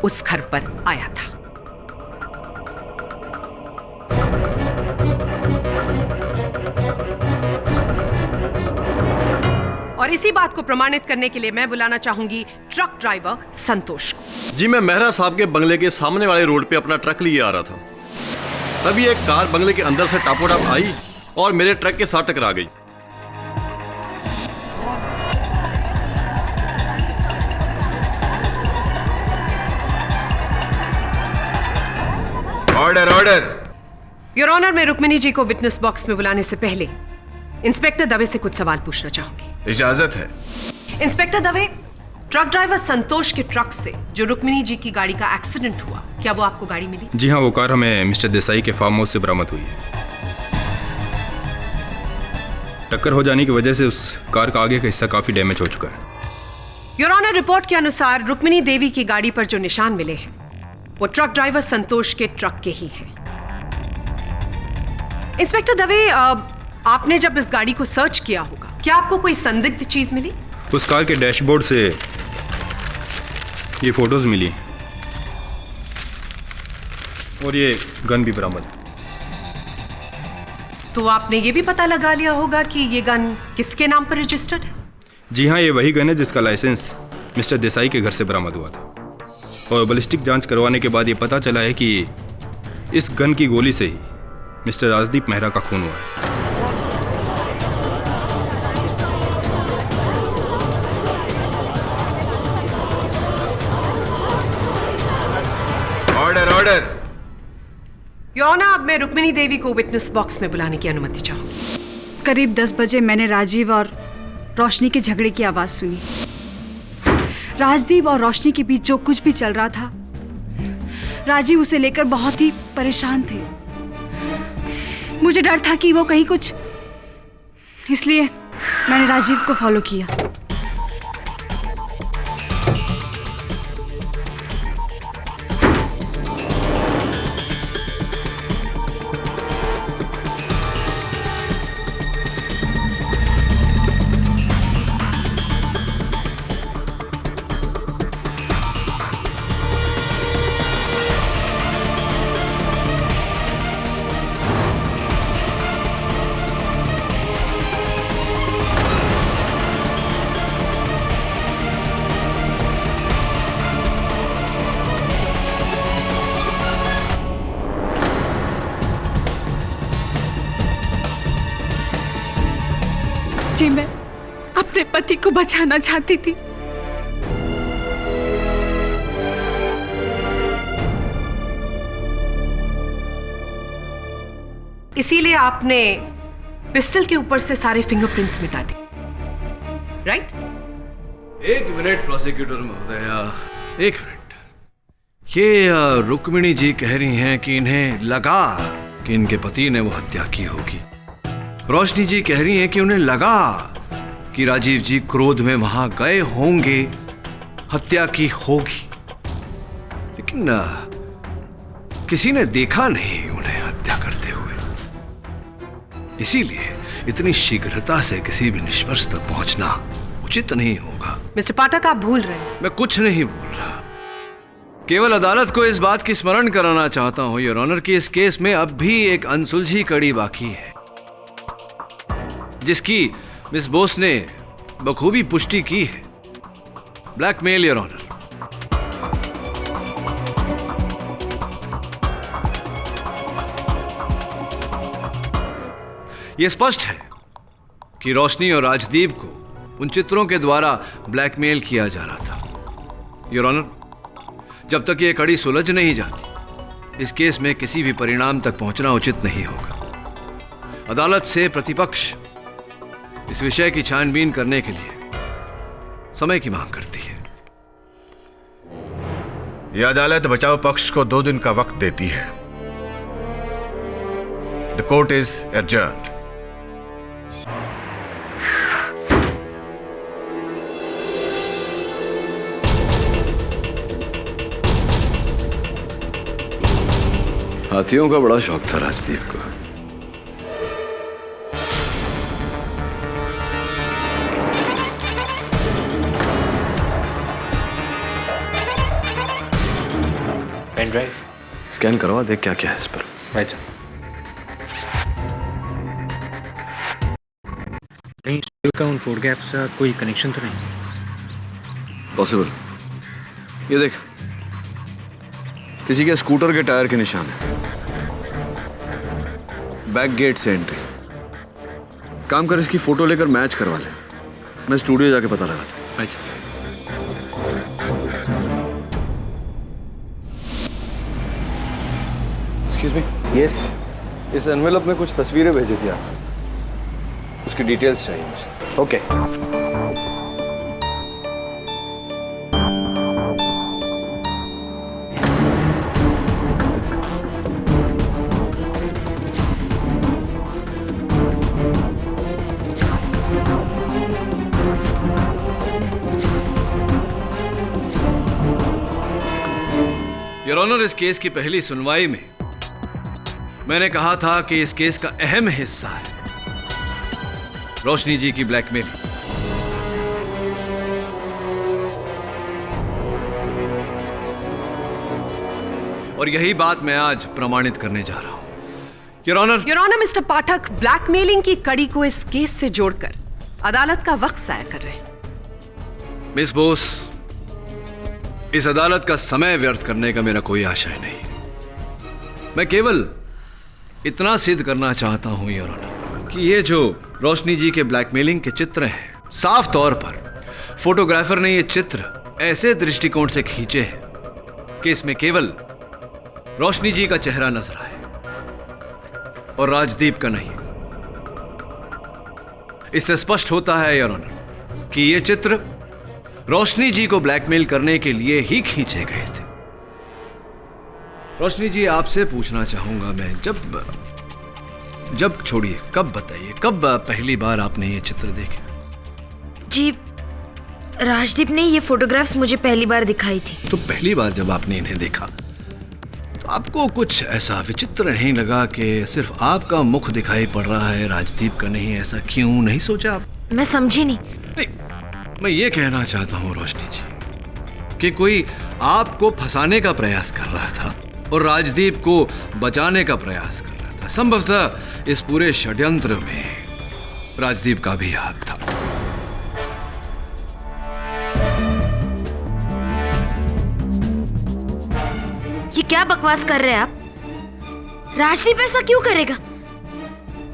उस घर पर आया था। और इसी बात को प्रमाणित करने के लिए मैं बुलाना चाहूंगी ट्रक ड्राइवर संतोष को। जी, मैं मेहरा साहब के बंगले के सामने वाले रोड पे अपना ट्रक लिए आ रहा था। तभी एक कार बंगले के अंदर से टापोटाप आई और मेरे ट्रक के साथ टकरा गई। Order order. योर ऑनर, मैं रुक्मिनी जी को विटनेस बॉक्स में बुलाने से पहले इंस्पेक्टर दवे से कुछ सवाल पूछना चाहूंगी। इजाजत है। इंस्पेक्टर दवे, ट्रक ड्राइवर संतोष के ट्रक से जो रुक्मिनी जी की गाड़ी का एक्सीडेंट हुआ, क्या वो आपको गाड़ी मिली? जी हाँ, वो कार हमें मिस्टर देसाई के फार्म हाउस से बरामद हुई है। टक्कर हो जाने की वजह से उस कार का आगे का हिस्सा काफी डैमेज हो चुका है। योर ऑनर, रिपोर्ट के अनुसार रुक्मिनी देवी की गाड़ी पर जो निशान मिले हैं वो ट्रक ड्राइवर संतोष के ट्रक के ही हैं। इंस्पेक्टर दवे, आपने जब इस गाड़ी को सर्च किया होगा, क्या आपको कोई संदिग्ध चीज मिली? उस कार के डैशबोर्ड से ये फोटोज मिली और ये गन भी बरामद। तो आपने ये भी पता लगा लिया होगा कि ये गन किसके नाम पर रजिस्टर्ड है? जी हाँ, ये वही गन है जिसका लाइसेंस मिस्टर देसाई के घर से बरामद हुआ था, और बैलिस्टिक जांच करवाने के बाद ये पता चला है कि इस गन की गोली से ही मिस्टर राजदीप मेहरा का खून हुआ है। Order order. योर ऑनर, अब मैं रुक्मिनी देवी को विटनेस बॉक्स में बुलाने की अनुमति चाहूंगी। करीब 10 बजे मैंने राजीव और रोशनी के झगड़े की आवाज सुनी। राजदीप और रोशनी के बीच जो कुछ भी चल रहा था, राजीव उसे लेकर बहुत ही परेशान थे। मुझे डर था कि वो कहीं कुछ, इसलिए मैंने राजीव को फॉलो किया। जी मैं अपने पति को बचाना चाहती थी। इसीलिए आपने पिस्टल के ऊपर से सारे फिंगरप्रिंट्स मिटा दिए, राइट? एक मिनट प्रोसिक्यूटर महोदया, एक मिनट। ये रुक्मिणी जी कह रही हैं कि इन्हें लगा कि इनके पति ने वो हत्या की होगी। रोशनी जी कह रही हैं कि उन्हें लगा कि राजीव जी क्रोध में वहां गए होंगे, हत्या की होगी, लेकिन किसी ने देखा नहीं उन्हें हत्या करते हुए। इसीलिए इतनी शीघ्रता से किसी भी निष्कर्ष तक पहुंचना उचित नहीं होगा। मिस्टर पाठक, आप भूल रहे हैं। मैं कुछ नहीं भूल रहा, केवल अदालत को इस बात की स्मरण कराना चाहता हूं योर ऑनर कि इस केस में अब भी एक अनसुलझी कड़ी बाकी है, जिसकी मिस बोस ने बखूबी पुष्टि की है। Blackmail your honour. यह स्पष्ट है कि रोशनी और राजदीप को उन चित्रों के द्वारा ब्लैकमेल किया जा रहा था। योर ऑनर, जब तक यह कड़ी सुलझ नहीं जाती, इस केस में किसी भी परिणाम तक पहुंचना उचित नहीं होगा। अदालत से प्रतिपक्ष इस विषय की छानबीन करने के लिए समय की मांग करती है। यह अदालत बचाव पक्ष को 2 दिन का वक्त देती है। The court is adjourned. हाथियों का बड़ा शौक था राजदीप को। पेन ड्राइव स्कैन करवा, देख क्या क्या है इस पर। अच्छा, कहीं का उन फोटोग्राफ से कोई कनेक्शन तो नहीं? पॉसिबल। ये देख, किसी के स्कूटर के टायर के निशान है। बैक गेट से एंट्री। काम कर, इसकी फोटो लेकर मैच करवा ले, मैं स्टूडियो जाके पता लगा। अच्छा। Excuse me. यस। इस एनवेलप में कुछ तस्वीरें भेजी थी आप, उसकी डिटेल्स चाहिए मुझे। ओके। योर ऑनर, इस केस की पहली सुनवाई में मैंने कहा था कि इस केस का अहम हिस्सा है रोशनी जी की ब्लैकमेलिंग। और यही बात मैं आज प्रमाणित करने जा रहा हूं। Your honour, mister Pathak blackmailing की कड़ी को इस केस से जोड़कर अदालत का वक्त जाया कर रहे हैं। मिस बोस, इस अदालत का समय व्यर्थ करने का मेरा कोई आशय नहीं। मैं केवल इतना सिद्ध करना चाहता हूं योर ऑनर कि ये जो रोशनी जी के ब्लैकमेलिंग के चित्र हैं, साफ तौर पर फोटोग्राफर ने ये चित्र ऐसे दृष्टिकोण से खींचे हैं कि इसमें केवल रोशनी जी का चेहरा नजर आए और राजदीप का नहीं। इससे स्पष्ट होता है योर ऑनर कि ये चित्र रोशनी जी को ब्लैकमेल करने के लिए ही खींचे गए थे। रोशनी जी, आपसे पूछना चाहूंगा मैं, जब छोड़िए, कब बताइए, कब पहली बार आपने ये चित्र देखे? जी, राजदीप ने ये फोटोग्राफ्स मुझे पहली बार दिखाई थी। तो पहली बार जब आपने इन्हें देखा तो आपको कुछ ऐसा विचित्र नहीं लगा कि सिर्फ आपका मुख दिखाई पड़ रहा है, राजदीप का नहीं? ऐसा क्यों नहीं सोचा आप? मैं समझी नहीं। मैं ये कहना चाहता हूँ रोशनी जी कि कोई आपको फंसाने का प्रयास कर रहा था और राजदीप को बचाने का प्रयास कर रहा था। संभवतः इस पूरे षड्यंत्र में राजदीप का भी हाथ था। ये क्या बकवास कर रहे हैं आप? राजदीप ऐसा क्यों करेगा?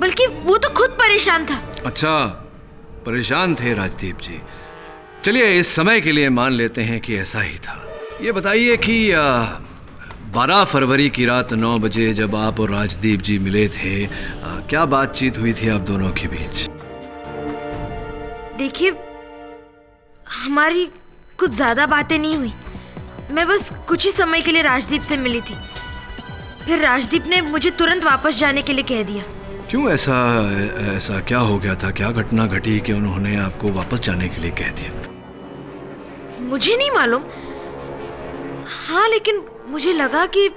बल्कि वो तो खुद परेशान था। अच्छा, परेशान थे राजदीप जी। चलिए इस समय के लिए मान लेते हैं कि ऐसा ही था। ये बताइए कि 12 फरवरी की रात 9 बजे जब आप और राजदीप जी मिले थे, क्या बातचीत हुई थी आप दोनों के बीच? देखिए, हमारी कुछ ज्यादा बातें नहीं हुई। मैं बस कुछ ही समय के लिए राजदीप से मिली थी। फिर राजदीप ने मुझे तुरंत वापस जाने के लिए कह दिया। क्यों? ऐसा क्या हो गया था? क्या घटना घटी कि उन्होंने आपको वापस जाने के लिए कह दिया? मुझे नहीं मालूम। हाँ, लेकिन मुझे लगा कि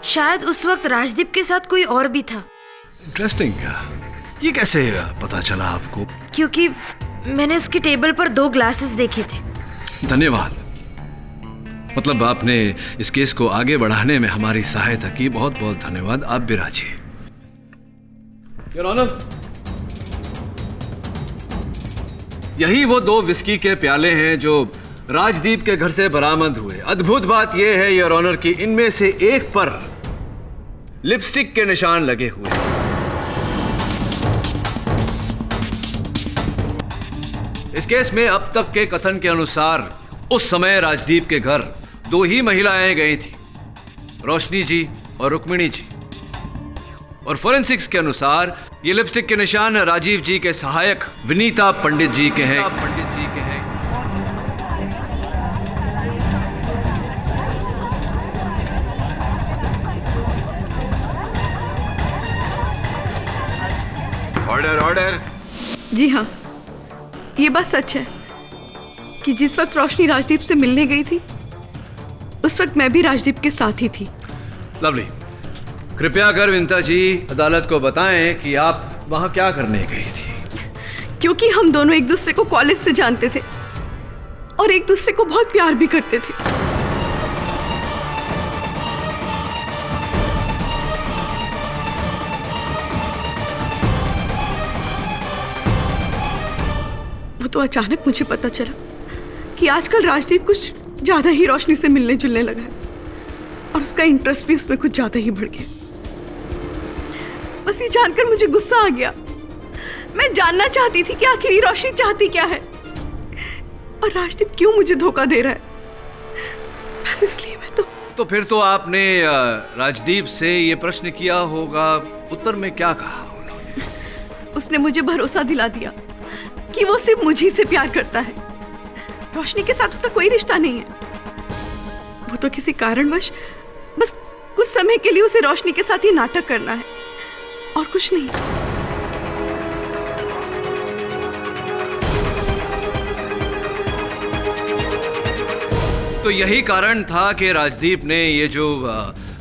शायद उस वक्त राजदीप के साथ कोई और भी था। इंटरेस्टिंग। ये कैसे पता चला आपको? क्योंकि मैंने उसके टेबल पर 2 ग्लासेस देखे थे। धन्यवाद। मतलब आपने इस केस को आगे बढ़ाने में हमारी सहायता की। बहुत बहुत धन्यवाद। आप भी राजी। योर ऑनर, यही वो 2 विस्की के प्याले हैं जो राजदीप के घर से बरामद हुए। अद्भुत बात यह है योर ऑनर कि इनमें से एक पर लिपस्टिक के निशान लगे हुए हैं। इस केस में अब तक के कथन के अनुसार उस समय राजदीप के घर 2 ही महिलाएं गई थी, रोशनी जी और रुक्मिणी जी। और फोरेंसिक्स के अनुसार ये लिपस्टिक के निशान राजीव जी के सहायक विनीता पंडित जी के हैं। Order order. जी हाँ, ये बात सच है कि जिस वक्त रोशनी राजदीप से मिलने गई थी उस वक्त मैं भी राजदीप के साथ ही थी। लवली, कृपया कर विनीता जी अदालत को बताएं कि आप वहां क्या करने गई थी। क्योंकि हम दोनों एक दूसरे को कॉलेज से जानते थे और एक दूसरे को बहुत प्यार भी करते थे। वो तो अचानक मुझे पता चला कि आजकल राजदीप कुछ ज्यादा ही रोशनी से मिलने जुलने लगा है और उसका इंटरेस्ट भी उसमें कुछ ज्यादा ही बढ़ गया। बस ये जानकर मुझे गुस्सा आ गया। मैं जानना चाहती थी कि आखिर ये रोशनी चाहती क्या है और राजदीप क्यों मुझे धोखा दे रहा है। बस इसलिए मैं तो फिर तो आपने राजदीप से ये प्रश्न किया होगा। उत्तर में क्या कहा उन्होंने? उसने मुझे भरोसा दिला दिया कि वो सिर्फ मुझे से प्यार करता है। रोशनी के साथ उसका कोई रिश्ता नहीं है। वो तो किसी कारणवश बस कुछ समय के लिए उसे रोशनी के साथ ही नाटक करना है और कुछ नहीं। तो यही कारण था कि राजदीप ने ये जो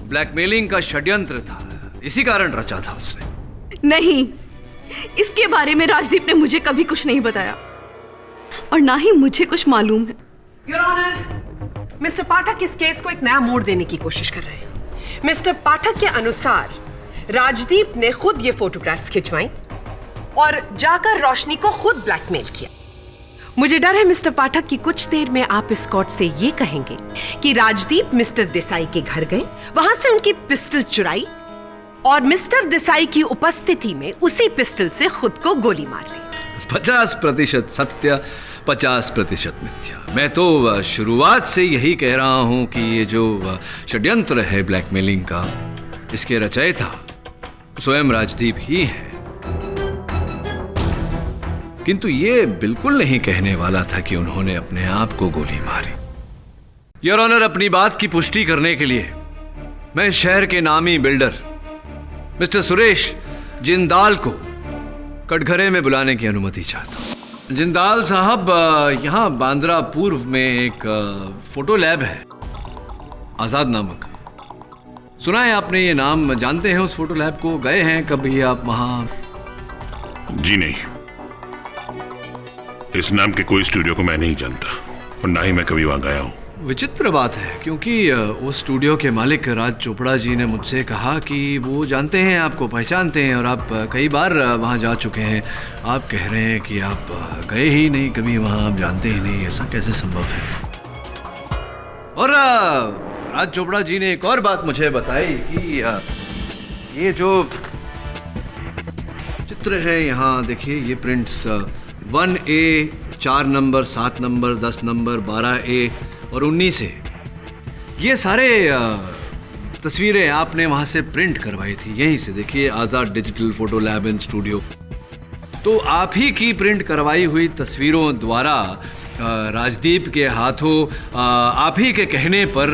ब्लैकमेलिंग का षड्यंत्र था, इसी कारण रचा था उसने। नहीं, इसके बारे में राजदीप ने मुझे कभी कुछ नहीं बताया और ना ही मुझे कुछ मालूम है। योर ऑनर, मिस्टर पाठक इस केस को एक नया मोड़ देने की कोशिश कर रहे हैं। मिस्टर पाठक के अनुसार राजदीप ने खुद ये फोटोग्राफ्स खिंचवाई और जाकर रोशनी को खुद ब्लैकमेल किया। मुझे डर है मिस्टर पाठक कि कुछ देर में आप इस कोर्ट से ये कहेंगे कि राजदीप मिस्टर देसाई के घर गए, वहां से उनकी पिस्टल चुराई और मिस्टर देसाई की उपस्थिति में उसी पिस्टल से खुद को गोली मार ली। 50% सत्य, 50% मिथ्या। मैं तो शुरुआत से यही कह रहा हूं कि ये जो षड्यंत्र है ब्लैकमेलिंग का, इसके रचयिता स्वयं राजदीप ही हैं। किंतु ये बिल्कुल नहीं कहने वाला था कि उन्होंने अपने आप को गोली मारी। योर ऑनर, अपनी बात की पुष्टि करने के लिए मैं शहर के नामी बिल्डर मिस्टर सुरेश जिंदाल को कटघरे में बुलाने की अनुमति चाहता हूं। जिंदाल साहब, यहाँ बांद्रा पूर्व में एक फोटो लैब है, आजाद नामक। सुना है आपने ये नाम? जानते हैं उस फोटो लैब को? गए हैं कभी आप वहां? जी नहीं, इस नाम के कोई स्टूडियो को मैं नहीं जानता और ना ही मैं कभी वहां गया हूं। विचित्र बात है, क्योंकि वो स्टूडियो के मालिक राज चोपड़ा जी ने मुझसे कहा कि वो जानते हैं, आपको पहचानते हैं और आप कई बार वहां जा चुके हैं। आप कह रहे हैं कि आप गए ही नहीं कभी वहां, आप जानते ही नहीं। ऐसा कैसे संभव है? और राज चोपड़ा जी ने एक और बात मुझे बताई कि ये जो चित्र है यहाँ देखिए, ये prints 1A, 4 number, 7 number, 10 number, 12A और 19A, ये सारे तस्वीरें आपने वहाँ से प्रिंट करवाई थी। यहीं से देखिए, Azad digital photo lab and studio. तो आप ही की प्रिंट करवाई हुई तस्वीरों द्वारा राजदीप के हाथों आप ही के कहने पर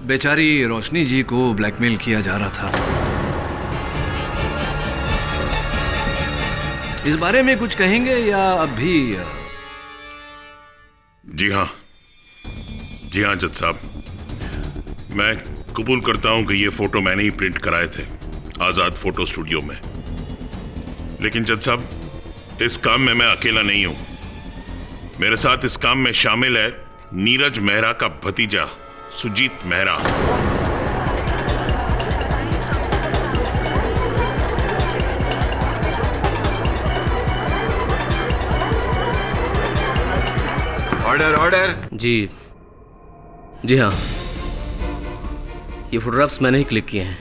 बेचारी रोशनी जी को ब्लैकमेल किया जा रहा था। इस बारे में कुछ कहेंगे या अभी? जी हाँ जज साहब, मैं कबूल करता हूं कि ये फोटो मैंने ही प्रिंट कराए थे आजाद फोटो स्टूडियो में। लेकिन जज साहब, इस काम में मैं अकेला नहीं हूं। मेरे साथ इस काम में शामिल है नीरज मेहरा का भतीजा सुजीत मेहरा। Order order. जी हाँ, ये फोटोग्राफ्स मैंने ही क्लिक किए हैं,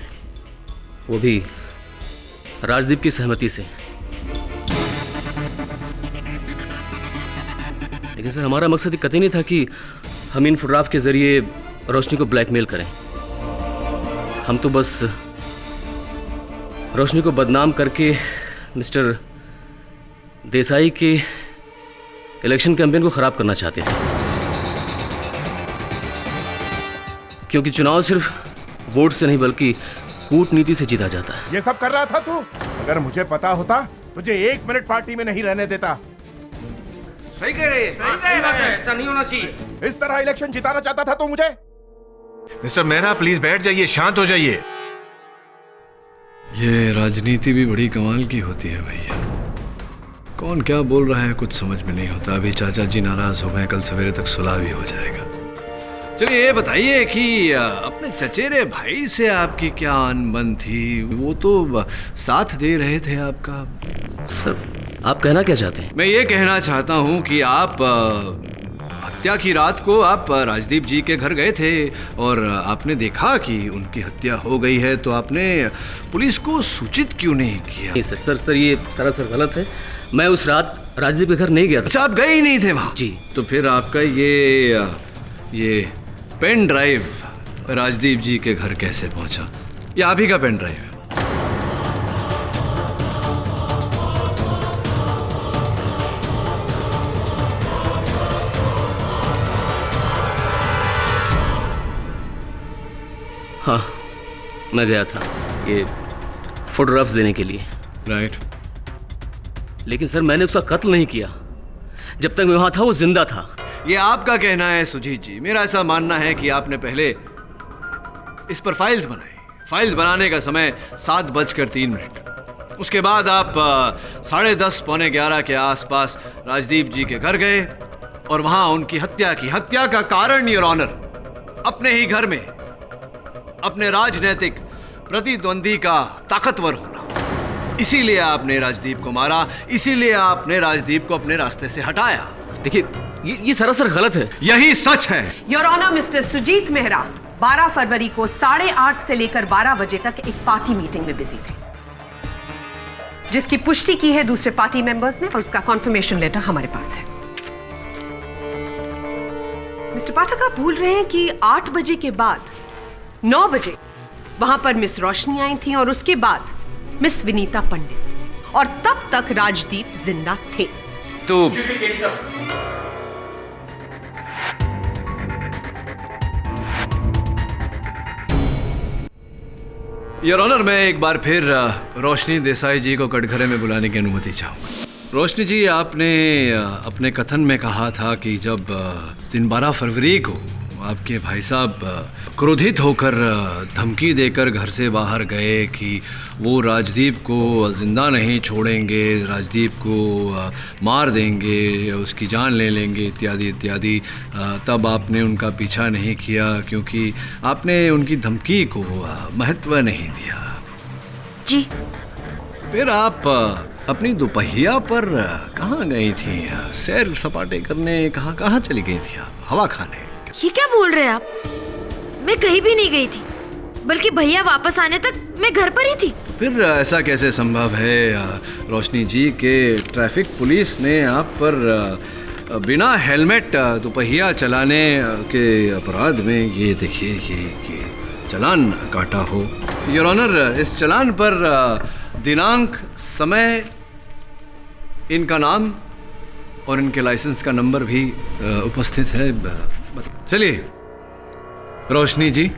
वो भी राजदीप की सहमति से। लेकिन सर, हमारा मकसद कतई नहीं था कि हम इन फोटोग्राफ के जरिए रोशनी को ब्लैकमेल करें। हम तो बस रोशनी को बदनाम करके मिस्टर देसाई के इलेक्शन कैंपेन को खराब करना चाहते थे, क्योंकि चुनाव सिर्फ वोट से नहीं बल्कि कूटनीति से जीता जाता है। ये सब कर रहा था तू? अगर मुझे पता होता तुझे 1 मिनट पार्टी में नहीं रहने देता। सही कह रहे हैं, ऐसा नहीं होना चाहिए। इस तरह इलेक्शन जिताना चाहता था तू मुझे? मिस्टर मेहरा, प्लीज बैठ जाइए, शांत हो जाइए। ये राजनीति भी बड़ी कमाल की होती है भैया। कौन क्या बोल रहा है कुछ समझ में नहीं होता। अभी चाचा जी नाराज हो गए, कल सवेरे तक सुलह भी हो जाएगा। चलिए ये बताइए कि अपने चचेरे भाई से आपकी क्या अनबन थी? वो तो साथ दे रहे थे आपका। सर, आप कहना क्या चाहते हैं? मैं ये कहना चाहता हूँ कि आप हत्या की रात को आप राजदीप जी के घर गए थे और आपने देखा कि उनकी हत्या हो गई है, तो आपने पुलिस को सूचित क्यों नहीं किया? नहीं सर, ये सरासर गलत है। मैं उस रात राजदीप के घर नहीं गया था। अच्छा, आप गए ही नहीं थे वहाँ? जी। तो फिर आपका ये पेन ड्राइव राजदीप जी के घर कैसे पहुंचा? ये आप ही का पेन ड्राइव है? हाँ, मैं गया था ये फोटोग्राफ्स देने के लिए। राइट। लेकिन सर, मैंने उसका कत्ल नहीं किया। जब तक मैं वहां था वो जिंदा था। ये आपका कहना है सुजीत जी। मेरा ऐसा मानना है कि आपने पहले इस पर फाइल्स बनाई। फाइल्स बनाने का समय 7:03। उसके बाद आप 10:30 पौने 11 के आसपास राजदीप जी के घर गए और वहां उनकी हत्या की। हत्या का कारण, योर ऑनर, अपने ही घर में अपने राजनीतिक प्रतिद्वंदी का ताकतवर होना। इसीलिए आपने राजदीप को मारा, इसीलिए आपने राजदीप को अपने रास्ते से हटाया। देखिए, ये सरासर गलत है। यही सच है। Your honour, mister Sujeet Mehra 12 फरवरी को 8:30 से लेकर 12 बजे तक एक पार्टी मीटिंग में बिजी थे, जिसकी पुष्टि की है दूसरे पार्टी मेंबर्स ने, और उसका कॉन्फर्मेशन लेटर हमारे पास है। मिस्टर पाठक, आप भूल रहे हैं कि 8 बजे के बाद 9 बजे वहां पर मिस रोशनी आई थी और उसके बाद मिस विनीता पंडित, और तब तक राजदीप जिंदा थे। तो योर ऑनर, मैं एक बार फिर रोशनी देसाई जी को कटघरे में बुलाने की अनुमति चाहूँगा। रोशनी जी, आपने अपने कथन में कहा था कि जब दिन 12 फरवरी को आपके भाई साहब क्रोधित होकर धमकी देकर घर से बाहर गए कि वो राजदीप को जिंदा नहीं छोड़ेंगे, राजदीप को मार देंगे, उसकी जान ले लेंगे, इत्यादि इत्यादि, तब आपने उनका पीछा नहीं किया क्योंकि आपने उनकी धमकी को महत्व नहीं दिया। जी। फिर आप अपनी दोपहिया पर कहाँ गई थी? सैर सपाटे करने कहाँ चली गई थी आप? हवा खाने? ये क्या बोल रहे हैं आप? मैं कहीं भी नहीं गई थी। बल्कि भैया वापस आने तक मैं घर पर ही थी। फिर ऐसा कैसे संभव है रोशनी जी के ट्रैफिक पुलिस ने आप पर बिना हेलमेट दोपहिया चलाने के अपराध में ये देखिए ये चालान काटा हो। योर ऑनर, इस चालान पर दिनांक, समय, इनका नाम और इनके लाइसेंस का नंबर भी उपस्थित है। चलिए रोशनी जी,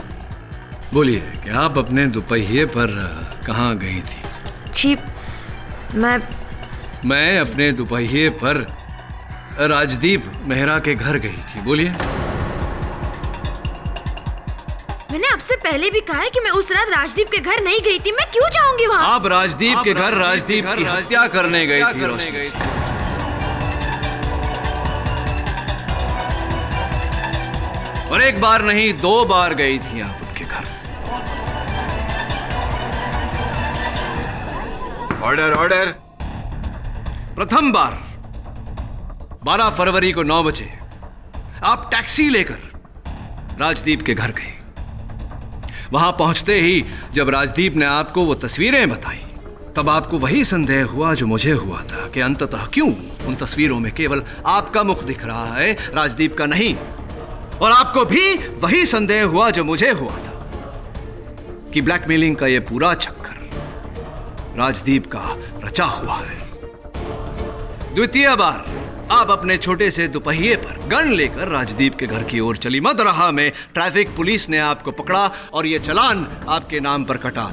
बोलिए कि आप अपने दोपहिए पर कहाँ गई थी? जी मैं अपने दोपहिए पर राजदीप मेहरा के घर गई थी। बोलिए। मैंने आपसे पहले भी कहा है कि मैं उस रात राजदीप के घर नहीं गई थी। मैं क्यों जाऊंगी वहाँ? आप राजदीप के घर राजदीप की हत्या करने गई थी रोशनी। और एक बार नहीं 2 बार गई थी आप उनके घर। Order order. प्रथम बार 12 फरवरी को 9 बजे आप टैक्सी लेकर राजदीप के घर गए। वहां पहुंचते ही जब राजदीप ने आपको वो तस्वीरें बताई, तब आपको वही संदेह हुआ जो मुझे हुआ था कि अंततः क्यों उन तस्वीरों में केवल आपका मुख दिख रहा है, राजदीप का नहीं। और आपको भी वही संदेह हुआ जो मुझे हुआ था कि ब्लैकमेलिंग का ये पूरा चक्कर राजदीप का रचा हुआ है। द्वितीय बार आप अपने छोटे से दोपहिए पर गन लेकर राजदीप के घर की ओर चली। मदरहा में ट्रैफिक पुलिस ने आपको पकड़ा और यह चालान आपके नाम पर कटा।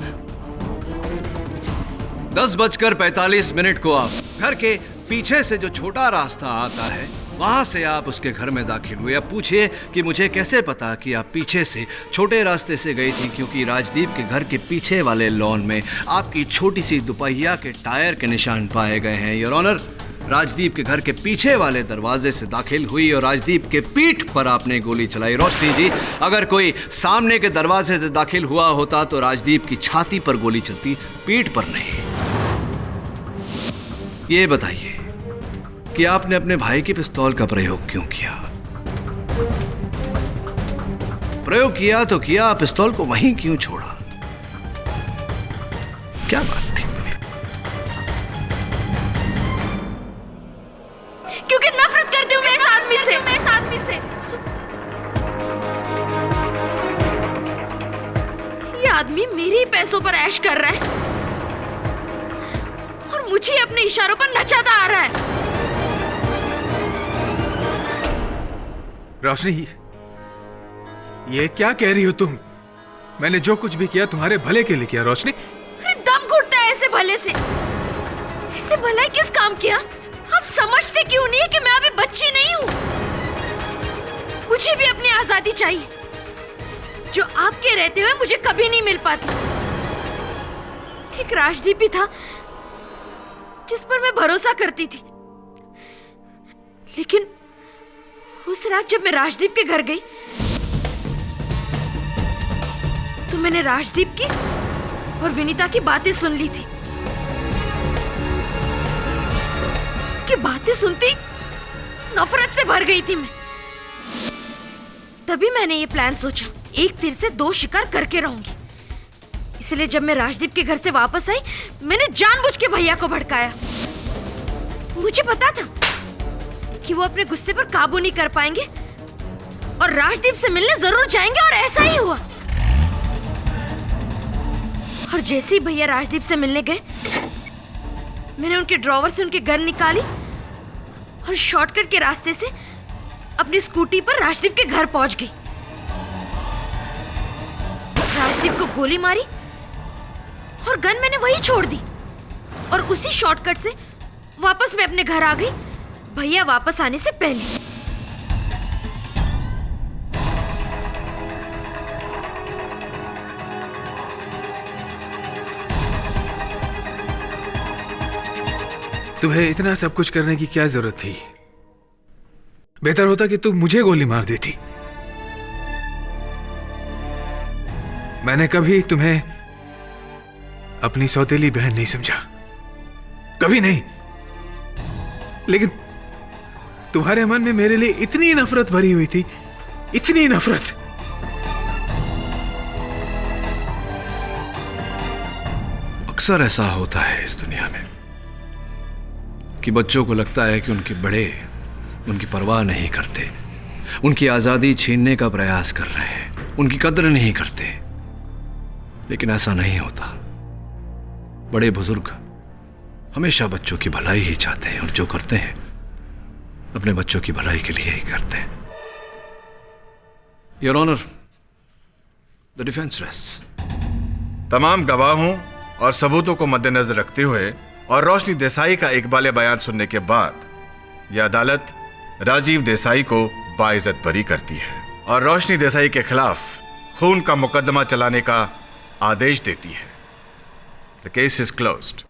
10:45 को आप घर के पीछे से जो छोटा रास्ता आता है, वहां से आप उसके घर में दाखिल हुए। अब पूछिए कि मुझे कैसे पता कि आप पीछे से छोटे रास्ते से गई थी, क्योंकि राजदीप के घर के पीछे वाले लॉन में आपकी छोटी सी दोपहिया के टायर के निशान पाए गए हैं। योर ऑनर, राजदीप के घर के पीछे वाले दरवाजे से दाखिल हुई और राजदीप के पीठ पर आपने गोली चलाई। रोशनी जी, अगर कोई सामने के दरवाजे से दाखिल हुआ होता तो राजदीप की छाती पर गोली चलती, पीठ पर नहीं। ये बताइए कि आपने अपने भाई की पिस्तौल का प्रयोग क्यों किया? प्रयोग किया तो किया, पिस्तौल को वहीं क्यों छोड़ा? क्या बात थी? क्योंकि नफरत करती हूँ मैं इस आदमी से। ये आदमी मेरे ही पैसों पर ऐश कर रहा है और मुझे अपने इशारों पर नचाता आ रहा है। रोशनी, ये क्या कह रही हो तुम? मैंने जो कुछ भी किया तुम्हारे भले के लिए किया रोशनी। अरे दम घुटता है ऐसे भले से। ऐसे भला किस काम किया? आप समझते क्यों नहीं है कि मैं अभी बच्ची नहीं हूँ? मुझे भी अपनी आजादी चाहिए, जो आपके रहते हुए मुझे कभी नहीं मिल पाती। एक राजदीप ही था जिस पर मैं भरोसा करती थी, लेकिन उस रात जब मैं राजदीप के घर गई तो मैंने राजदीप की और विनीता की बातें सुन ली थी। कि बातें सुनती नफरत से भर गई थी मैं। तभी मैंने ये प्लान सोचा, एक तीर से 2 शिकार करके रहूंगी। इसलिए जब मैं राजदीप के घर से वापस आई, मैंने जानबूझ के भैया को भड़काया। मुझे पता था कि वो अपने गुस्से पर काबू नहीं कर पाएंगे और राजदीप से मिलने जरूर जाएंगे, और ऐसा ही हुआ। और जैसे ही भैया राजदीप से मिलने गए, मैंने उनके ड्रॉवर से उनकी गन निकाली और शॉर्टकट के रास्ते से अपनी स्कूटी पर राजदीप के घर पहुंच गई। राजदीप को गोली मारी और गन मैंने वहीं छोड़ दी और उसी शॉर्टकट से वापस मैं अपने घर आ गई, भैया वापस आने से पहले। तुम्हें इतना सब कुछ करने की क्या जरूरत थी? बेहतर होता कि तुम मुझे गोली मार देती। मैंने कभी तुम्हें अपनी सौतेली बहन नहीं समझा, कभी नहीं। लेकिन तुम्हारे मन में मेरे लिए इतनी नफरत भरी हुई थी, इतनी नफरत अक्सर ऐसा होता है इस दुनिया में कि बच्चों को लगता है कि उनके बड़े उनकी परवाह नहीं करते, उनकी आज़ादी छीनने का प्रयास कर रहे हैं, उनकी कद्र नहीं करते। लेकिन ऐसा नहीं होता। बड़े बुजुर्ग हमेशा बच्चों की भलाई ही चाहते हैं और जो करते हैं अपने बच्चों की भलाई के लिए ही करते हैं। Your honour, the defence rests. तमाम गवाहों और सबूतों को मद्देनजर रखते हुए और रोशनी देसाई का इकबाल बयान सुनने के बाद यह अदालत राजीव देसाई को बाइज्जत बरी करती है और रोशनी देसाई के खिलाफ खून का मुकदमा चलाने का आदेश देती है। The case is closed.